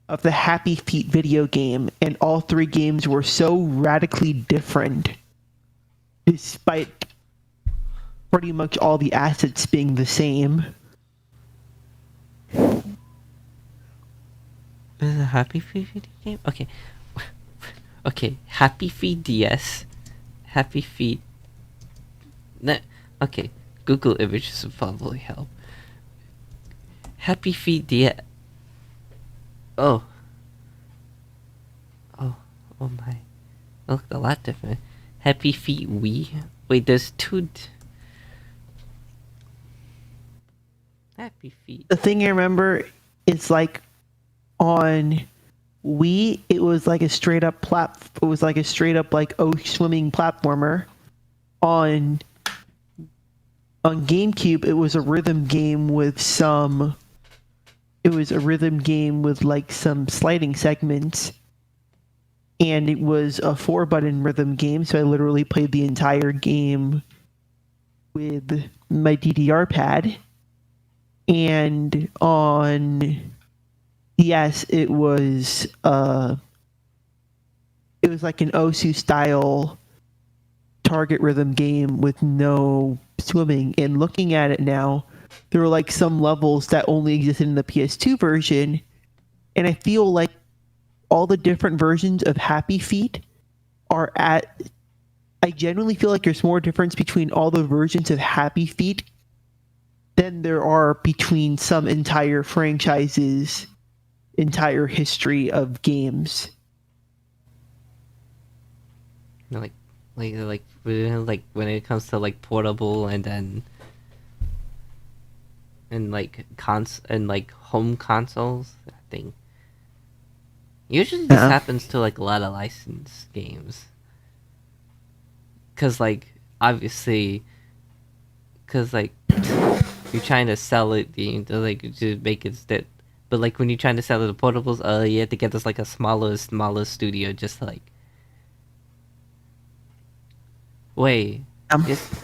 of the Happy Feet video game, and all three games were so radically different, despite pretty much all the assets being the same. is it a Happy Feet video game? Okay. Okay, Happy Feet DS. Happy Feet. Okay, Google images would probably help. Happy Feet DS. Oh. Oh. Oh my. It looked a lot different. Happy Feet Wii. Wait, there's two. Happy Feet. The thing I remember is like on Wii, it was like a straight up like swimming platformer. On GameCube, it was a rhythm game with like some sliding segments, and it was a 4-button rhythm game. So I literally played the entire game with my DDR pad. And on DS, it was like an Osu style target rhythm game with no swimming. And looking at it now, there were like some levels that only existed in the PS2 version, and I feel like all the different versions of Happy Feet are at. I genuinely feel like there's more difference between all the versions of Happy Feet than there are between some entire franchises' entire history of games. Like, like when it comes to like portable and then and like home consoles, I think usually this Yeah. happens to like a lot of licensed games. Cause like obviously, cause like you're trying to sell it, like to make it that. But like when you're trying to sell it to portables, you have to get this like a smaller studio, just like. Wait,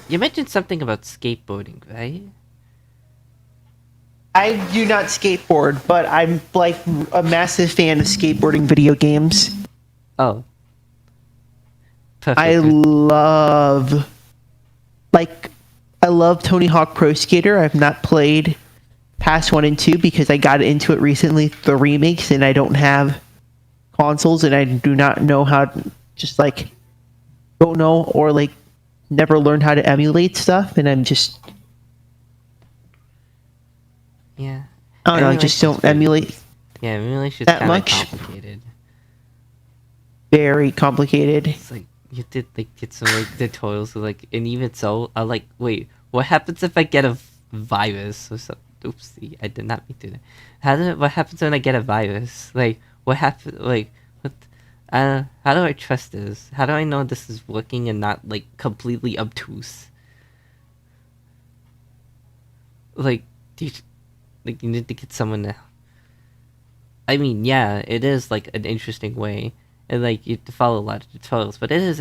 you mentioned something about skateboarding, right? I do not skateboard, but I'm like a massive fan of skateboarding video games. Oh, I perfect. love like I love Tony Hawk Pro Skater. I've not played past 1 and 2 because I got into it recently, the remakes, and I don't have consoles, and I do not know how just like don't know or like never learned how to emulate stuff, and I'm just Yeah. I don't know, I just don't emulate Yeah, emulation's that kind of much. complicated. Very complicated. It's like you did like get some like tutorials, like, and even so, I like wait, what happens if I get a virus or something? Oopsie, I did not mean to do that. What happens when I get a virus? Like, what happens? Like, what? How do I trust this? How do I know this is working and not like completely obtuse? Like, do you, like you need to get someone to. I mean, yeah, it is like an interesting way, and like you have to follow a lot of tutorials, but it is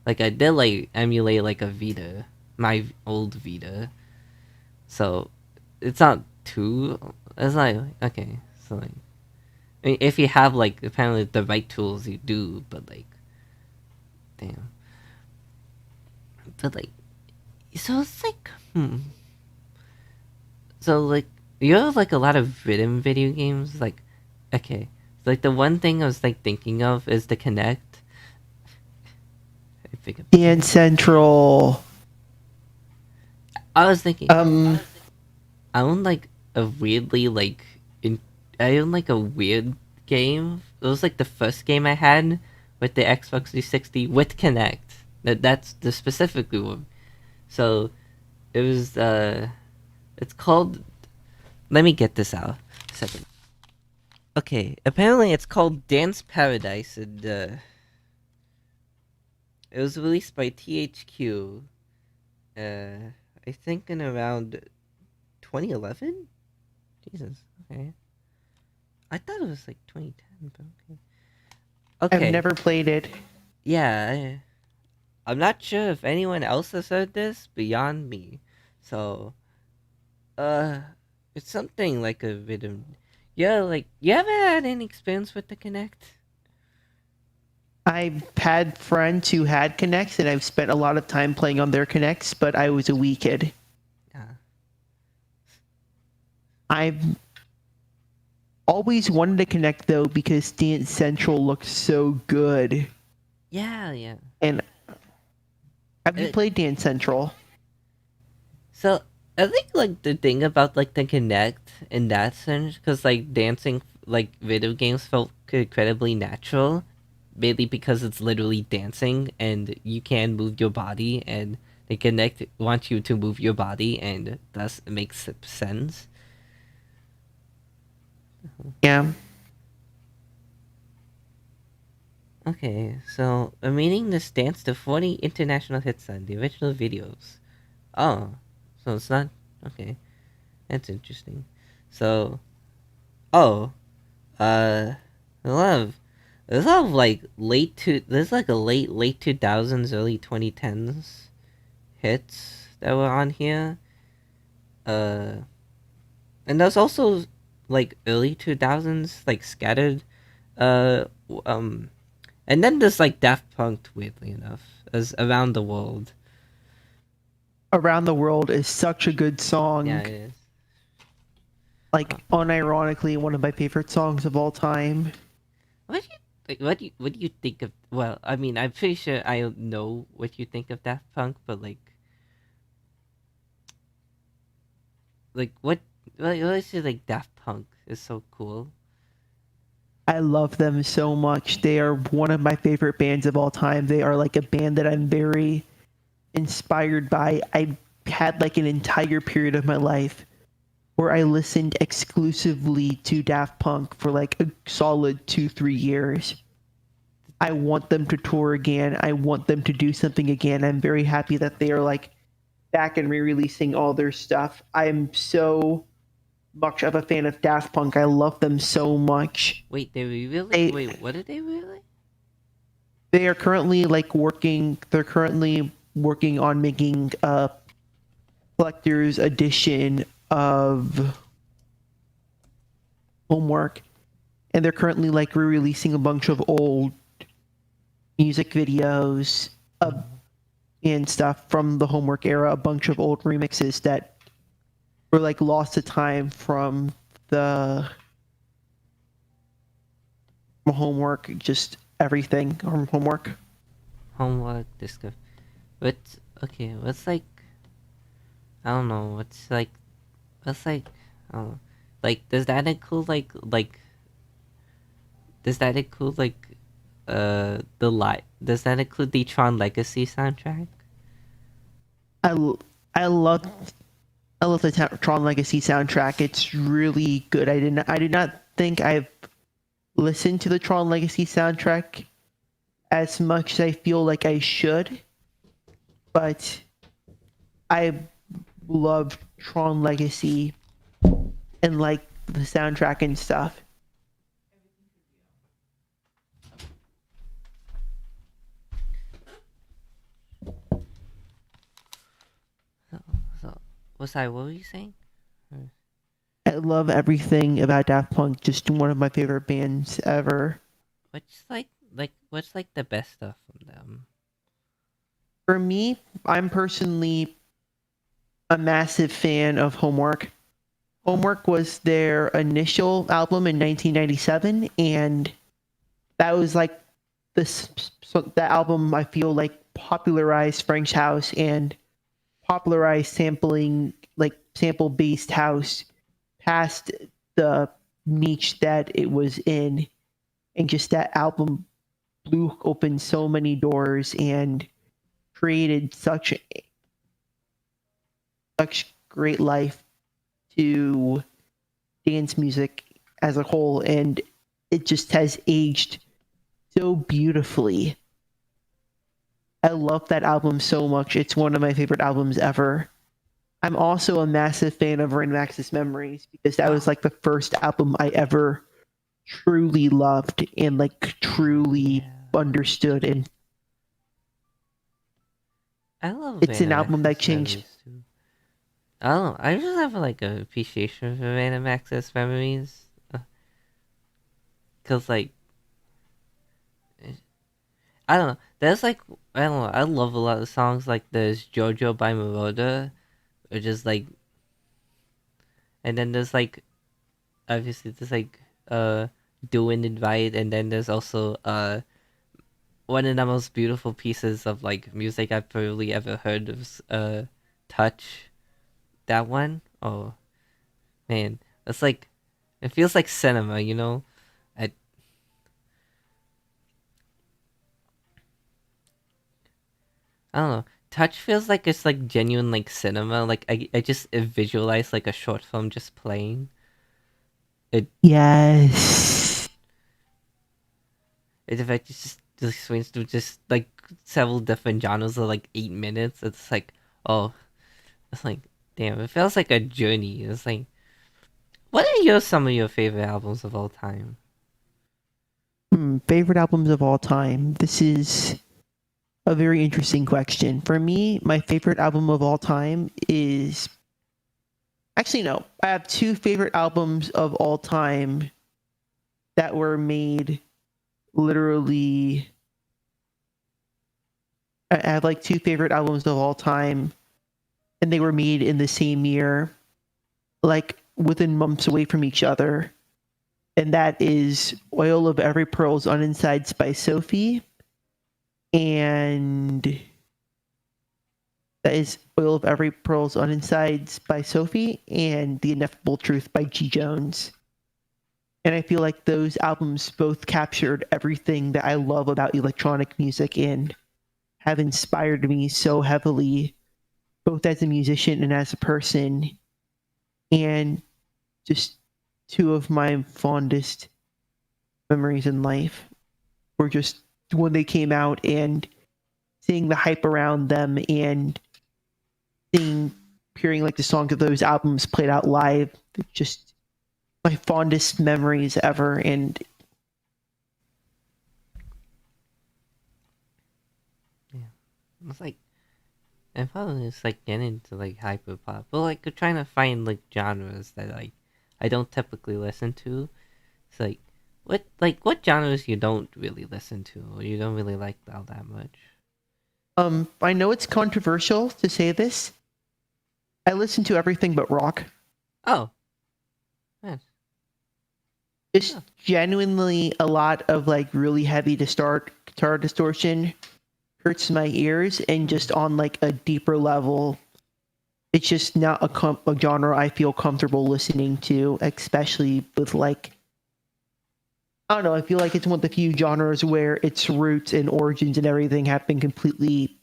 like I did like emulate like a Vita, my old Vita, so it's not too. It's like okay, so like, I mean, if you have like apparently the right tools, you do, but like, damn, but like, so it's like so like you have like a lot of rhythm video games, like okay. Like the one thing I was like thinking of is the Connect. I think Dance Central. I was thinking Um, I own like a weirdly like I own like a weird game it was like the first game I had with the Xbox 360 with Kinect. That's the specifically one. So it was it's called. Let me get this out. A second. Okay, apparently it's called Dance Paradise, and it was released by THQ. I think in around 2011. Jesus. Okay. I thought it was like 2010, but okay. I've Okay. never played it. Yeah. I'm not sure if anyone else has heard this beyond me. So, uh, it's something like a rhythm. Yeah, like you ever had any experience with the Connect? I've had friends who had Connects, and I've spent a lot of time playing on their Connects, but I was a wee kid. Yeah. I've always wanted to Connect though because Dance Central looks so good. Yeah, yeah. And have you It, played Dance Central? so I think like the thing about like the Connect in that sense, because like dancing like video games felt incredibly natural, mainly because it's literally dancing and you can move your body, and the Connect wants you to move your body, and thus it makes sense. Yeah. Okay, so I'm meaning this dance to 40 international hits on the original videos. Oh, so it's not okay. That's interesting. So, oh, uh, a lot of there's a lot of like there's like a late 2000s, early 2010s hits that were on here. Uh, and there's also like early 2000s like scattered. Uh, and then there's like Daft Punk, weirdly enough, as Around the World. Around the World is such a good Yeah, song. it is. Huh. Like, unironically, one of my favorite songs of all time. What do you what do you think of? Well, I mean, I'm pretty sure I know what you think of Daft Punk, but what is it like Daft Punk is so cool? I love them so much. They are one of my favorite bands of all time. They are like a band that I'm very inspired by. I had like an entire period of my life where I listened exclusively to Daft Punk for like a solid 2-3 years. I want them to tour again. I want them to do something again. I'm very happy that they are like back and re-releasing all their stuff. I'm so much of a fan of Daft Punk. I love them so much. Wait, they really? They Wait, what did they really? they are currently like working. They're currently working on making a collector's edition of Homework, and they're currently like re-releasing a bunch of old music videos and stuff from the Homework era. A bunch of old remixes that were like lost to time the from Homework, just everything from Homework. Homework disco. What? Okay, what's like? I don't know. What's like? Oh, like does that include does that include the light? Does that include the Tron Legacy soundtrack? I I love I love the Tron Legacy soundtrack. It's really good. I did not think I've listened to the Tron Legacy soundtrack as much as I feel like I should, but I love Tron Legacy and like the soundtrack and stuff. So, what were you saying? I love everything about Daft Punk. Just one of my favorite bands ever. What's like the best stuff from them? For me, I'm personally a massive fan of Homework. Homework was their initial album in 1997, and that was like that album I feel like popularized French house and popularized sampling, like sample based house, past the niche that it was in. and just that album blew open so many doors and created such great life to dance music as a whole, and it just has aged so beautifully. I love that album so much. It's one of my favorite albums ever. I'm also a massive fan of Remastered Memories because that was Oh, like the first album I ever truly loved and like truly yeah. understood, and I love it's an Random album that Access changed. Memories too. I don't know. I just have like a appreciation for Random Access Memories. Cause like I don't know. There's like I don't know. I love a lot of songs like there's JoJo by Moroder, which is like, and then there's like obviously there's like Do and Invite, and then there's also one of the most beautiful pieces of like music I've probably ever heard was Touch. That one. Oh man, it's like it feels like cinema, you know. I I don't know. Touch feels like it's like genuine like cinema. Like I just visualize like a short film just playing. It Yes. it in fact just swings to just like several different genres of like 8 minutes. It's like oh, it's like damn. It feels like a journey. It's like what are some of your favorite albums of all time? Favorite albums of all time. This is a very interesting question. For me, my favorite album of all time is actually no. I have two favorite albums of all time that were made literally. I have like two favorite albums of all time, and they were made in the same year, like within months away from each other. And that is Oil of Every Pearl's Uninsides by Sophie, and that is Oil of Every Pearl's Uninsides by Sophie, and The Ineffable Truth by G. Jones. And I feel like those albums both captured everything that I love about electronic music and have inspired me so heavily, both as a musician and as a person. And just two of my fondest memories in life were just when they came out and seeing the hype around them and seeing hearing like the songs of those albums played out live. Just my fondest memories ever. And Yeah, it's like I'm probably just like getting into like hyper pop, but like I'm trying to find like genres that like I don't typically listen to. It's like what genres you don't really listen to or you don't really like all that much. I know it's controversial to say this. I listen to everything but rock. Oh, man. Just Huh. genuinely a lot of like really heavy to start guitar distortion hurts my ears, and just on like a deeper level, it's just not a genre I feel comfortable listening to, especially with like I don't know. I feel like it's one of the few genres where its roots and origins and everything have been completely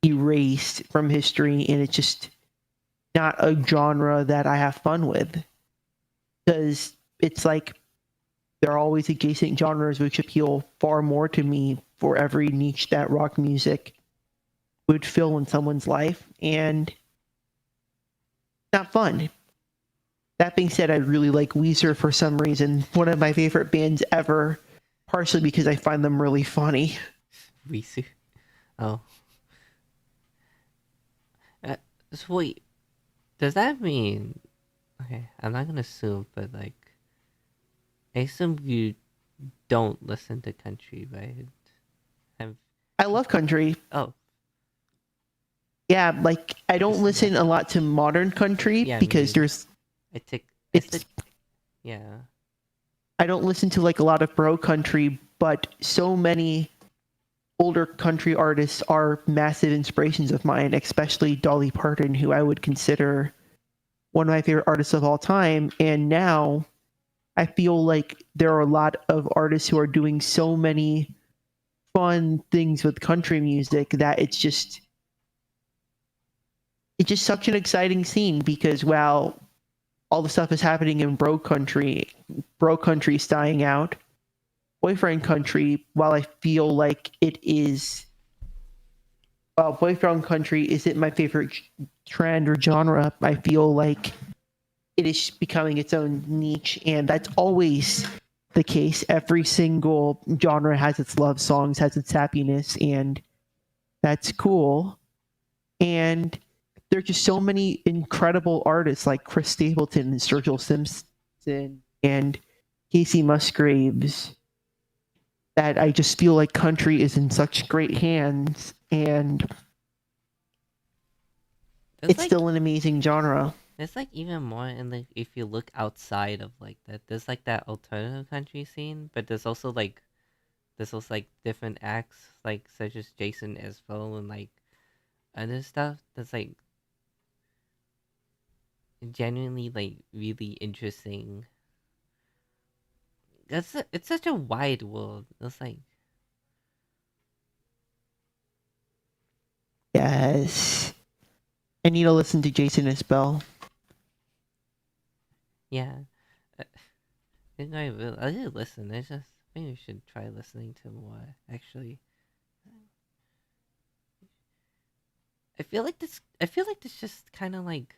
erased from history, and it's just not a genre that I have fun with because it's like there are always adjacent genres which appeal far more to me for every niche that rock music would fill in someone's life, and not fun. That being said, I really like Weezer for some reason, one of my favorite bands ever, partially because I find them really funny. Risu. Oh. Uh, so wait, does that mean? Okay, I'm not gonna assume, but like, I assume you don't listen to country, right? Have I love country. oh, Yeah, like I don't just listen a lot to modern country yeah, me because neither. there's I said it's yeah. I don't listen to like a lot of bro country, but so many older country artists are massive inspirations of mine, especially Dolly Parton, who I would consider one of my favorite artists of all time. And now I feel like there are a lot of artists who are doing so many fun things with country music that it's just such an exciting scene because while all the stuff is happening in bro country's dying out, boyfriend country, while I feel like it is, well, boyfriend country isn't my favorite trend or genre. I feel like it is becoming its own niche, and that's always the case. Every single genre has its love songs, has its happiness, and that's cool. And there's just so many incredible artists like Chris Stapleton and Sturgill Simpson and Casey Musgraves that I just feel like country is in such great hands, and There's it's like still an amazing genre. there's like even more in like if you look outside of like that. There's like that alternative country scene, but there's also like different acts like such as Jason Isbell and like other stuff that's like genuinely like really interesting. It's such a wide world. It's like Yes. I need to listen to Jason Isbell. yeah. I think I did listen. I just maybe we should try listening to more actually. I feel like this just kind of like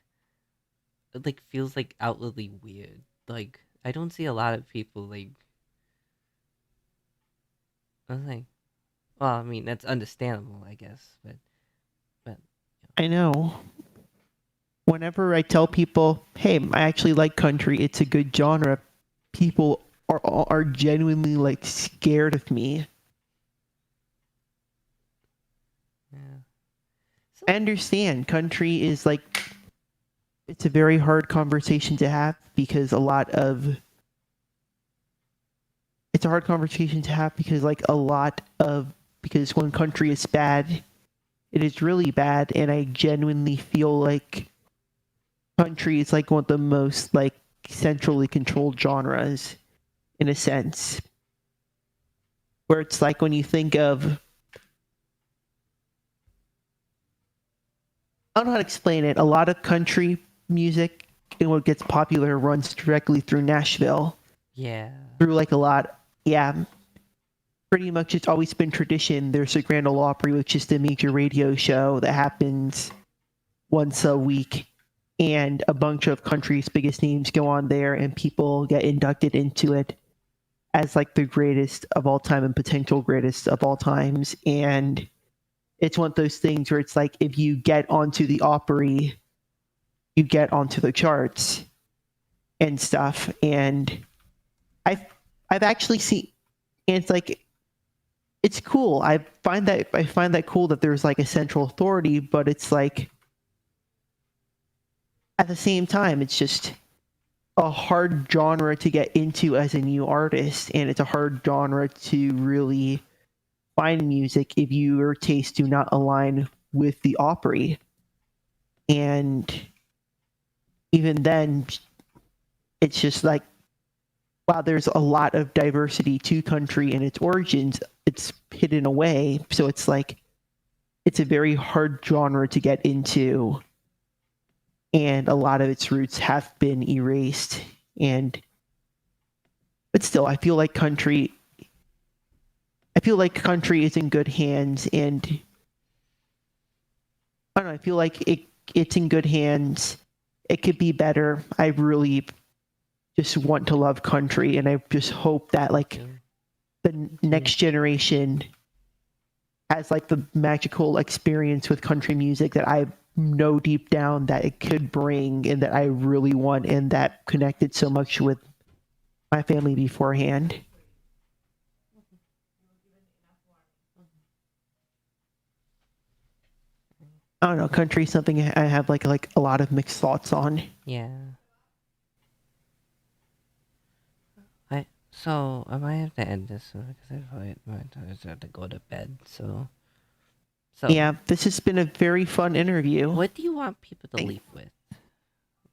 feels like outwardly weird. Like I don't see a lot of people like I was like well, I mean that's understandable, I guess, but I know. Whenever I tell people, "Hey, I actually like country. It's a good genre," people are genuinely like scared of me. yeah. So I understand country is like it's a very hard conversation to have because it's a hard conversation to have because because when country is bad, it is really bad, and I genuinely feel like country is like one of the most like centrally controlled genres in a sense, where it's like when you think of, I don't know how to explain it. A lot of country music and what gets popular runs directly through Nashville, yeah. through like a lot. Yeah, pretty much it's always been tradition. There's a Grand Ole Opry, which is the major radio show that happens once a week, and a bunch of country's biggest names go on there, and people get inducted into it as like the greatest of all time and potential greatest of all times. And it's one of those things where it's like if you get onto the Opry, you get onto the charts and stuff. And I've I've actually seen, and it's like it's cool. I find that cool that there's like a central authority, but it's like at the same time, it's just a hard genre to get into as a new artist, and it's a hard genre to really find music if your tastes do not align with the Opry. And even then, it's just like, wow, there's a lot of diversity to country and its origins. It's hidden away. So it's like, it's a very hard genre to get into. And a lot of its roots have been erased. But still, I feel like country is in good hands. And I don't know, I feel like it's in good hands. It could be better. I really just want to love country, and I just hope that like Yeah. the next generation has like the magical experience with country music that I know deep down that it could bring, and that I really want, and that connected so much with my family beforehand. I don't know, country is something I have like a lot of mixed thoughts on. Yeah. I might have to end this soon because I probably might have to go to bed. So Yeah, this has been a very fun interview. what do you want people to leave with?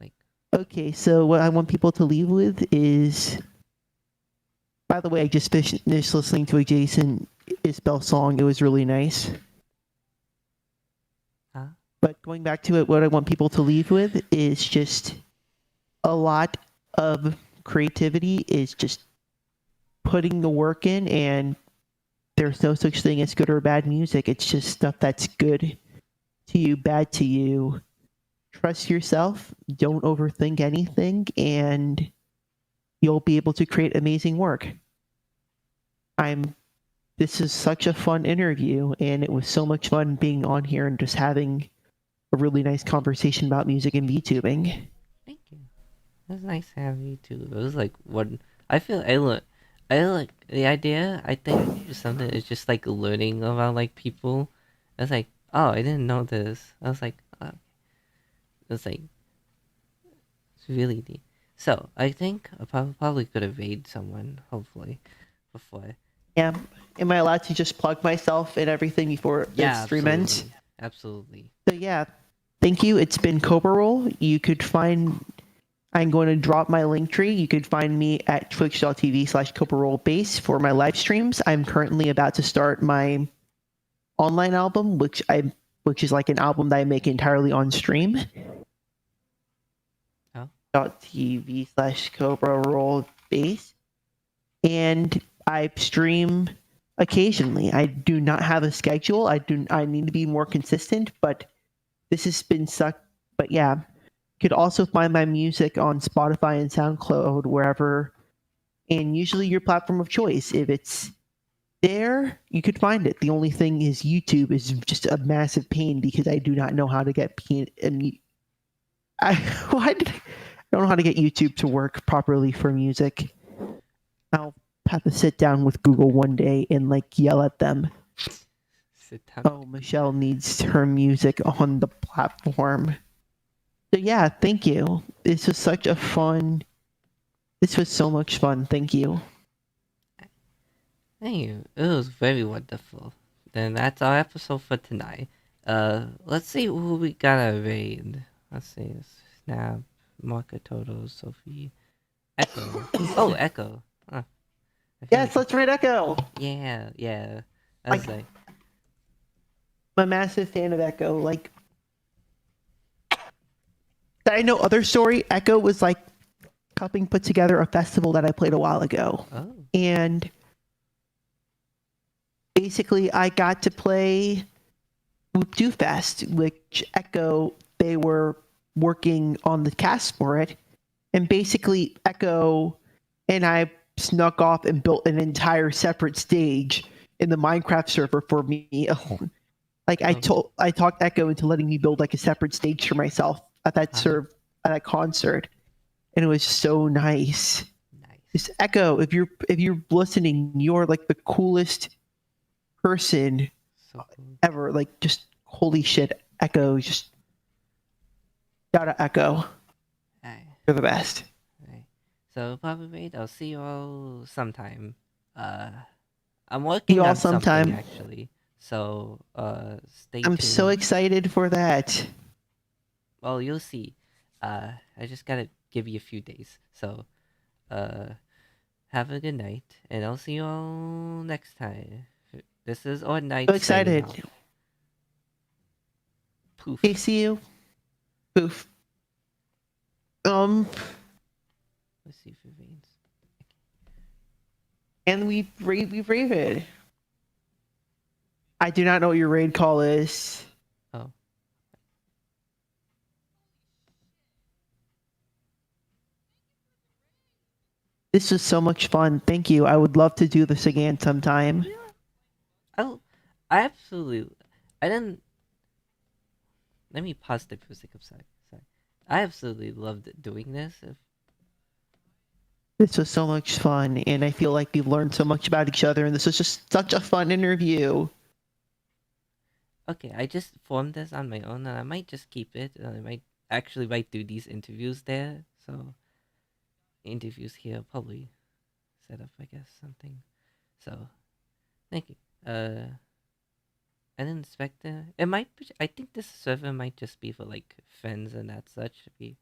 Like, Okay, so what I want people to leave with is By the way, I just finished listening to a Jason Isbell song. It was really nice. Huh? But going back to it, what I want people to leave with is just a lot of creativity is just putting the work in, and there's no such thing as good or bad music. It's just stuff that's good to you, bad to you. Trust yourself, don't overthink anything, and you'll be able to create amazing work. This is such a fun interview, and it was so much fun being on here and just having a really nice conversation about music and VTubing. Thank you. It was nice having you too. It was like one. I feel I like the idea. I think something is just like learning about like people. It's like, oh, I didn't know this. I was like, oh. It's like it's really neat. So I think I probably could have raid someone hopefully before. Yeah. Am I allowed to just plug myself and everything before the Yeah, stream ends? absolutely. So yeah, thank you. It's been CobraRoll. You could find. I'm going to drop my link tree. You could find me at twitch.tv/CobraRollBass for my live streams. I'm currently about to start my online album, which is like an album that I make entirely on stream. Oh. .tv/CobraRollBass, and I stream occasionally. I do not have a schedule. I need to be more consistent, but this has been sucked. But yeah, you could also find my music on Spotify and SoundCloud, wherever, and usually your platform of choice. If it's there, you could find it. The only thing is YouTube is just a massive pain because I do not know how to get I don't know how to get YouTube to work properly for music. I'll have to sit down with Google one day and like yell at them. Sit down. Oh, Michelle needs her music on the platform. So yeah, thank you. This was such a fun. This was so much fun. Thank you. Thank you. It was very wonderful. Then that's our episode for tonight. Let's see who we gotta raid. Let's see. Snap, Marca Toto, Sophie, Echo. Oh, Echo. Huh. Yes, let's read Echo. Yeah. I was like, I'm a massive fan of Echo. Like, I know other story. Echo was like helping put together a festival that I played a while ago, and basically I got to play Whoop Doo Fest, which Echo, they were working on the cast for it, and basically Echo and I snuck off and built an entire separate stage in the Minecraft server for me alone. Like I talked Echo into letting me build like a separate stage for myself at that at that concert, and it was so nice. Just Echo, if you're listening, you're like the coolest person ever. Like, just holy shit, Echo, just shout out Echo. You're the best. So probably I'll see you all sometime. I'm working on sometime. something actually. So stay I'm tuned. so excited for that. Well, you'll see. I just gotta give you a few days. So have a good night, and I'll see you all next time. This is Aardnite. So excited. Poof. Okay, see you. Poof. Let's see if it rains. And we've raided. I do not know what your raid call is. Oh. This was so much fun. Thank you. I would love to do this again sometime. Oh, I absolutely. I didn't. Let me pause the music. I'm sorry. I absolutely loved doing this. This was so much fun, and I feel like we've learned so much about each other, and this was just such a fun interview. Okay, I just formed this on my own, and I might just keep it. I might do these interviews there. So interviews here probably set up, I guess, something. So thank you. I didn't expect it. It might be, I think this server might just be for like friends and that such. Be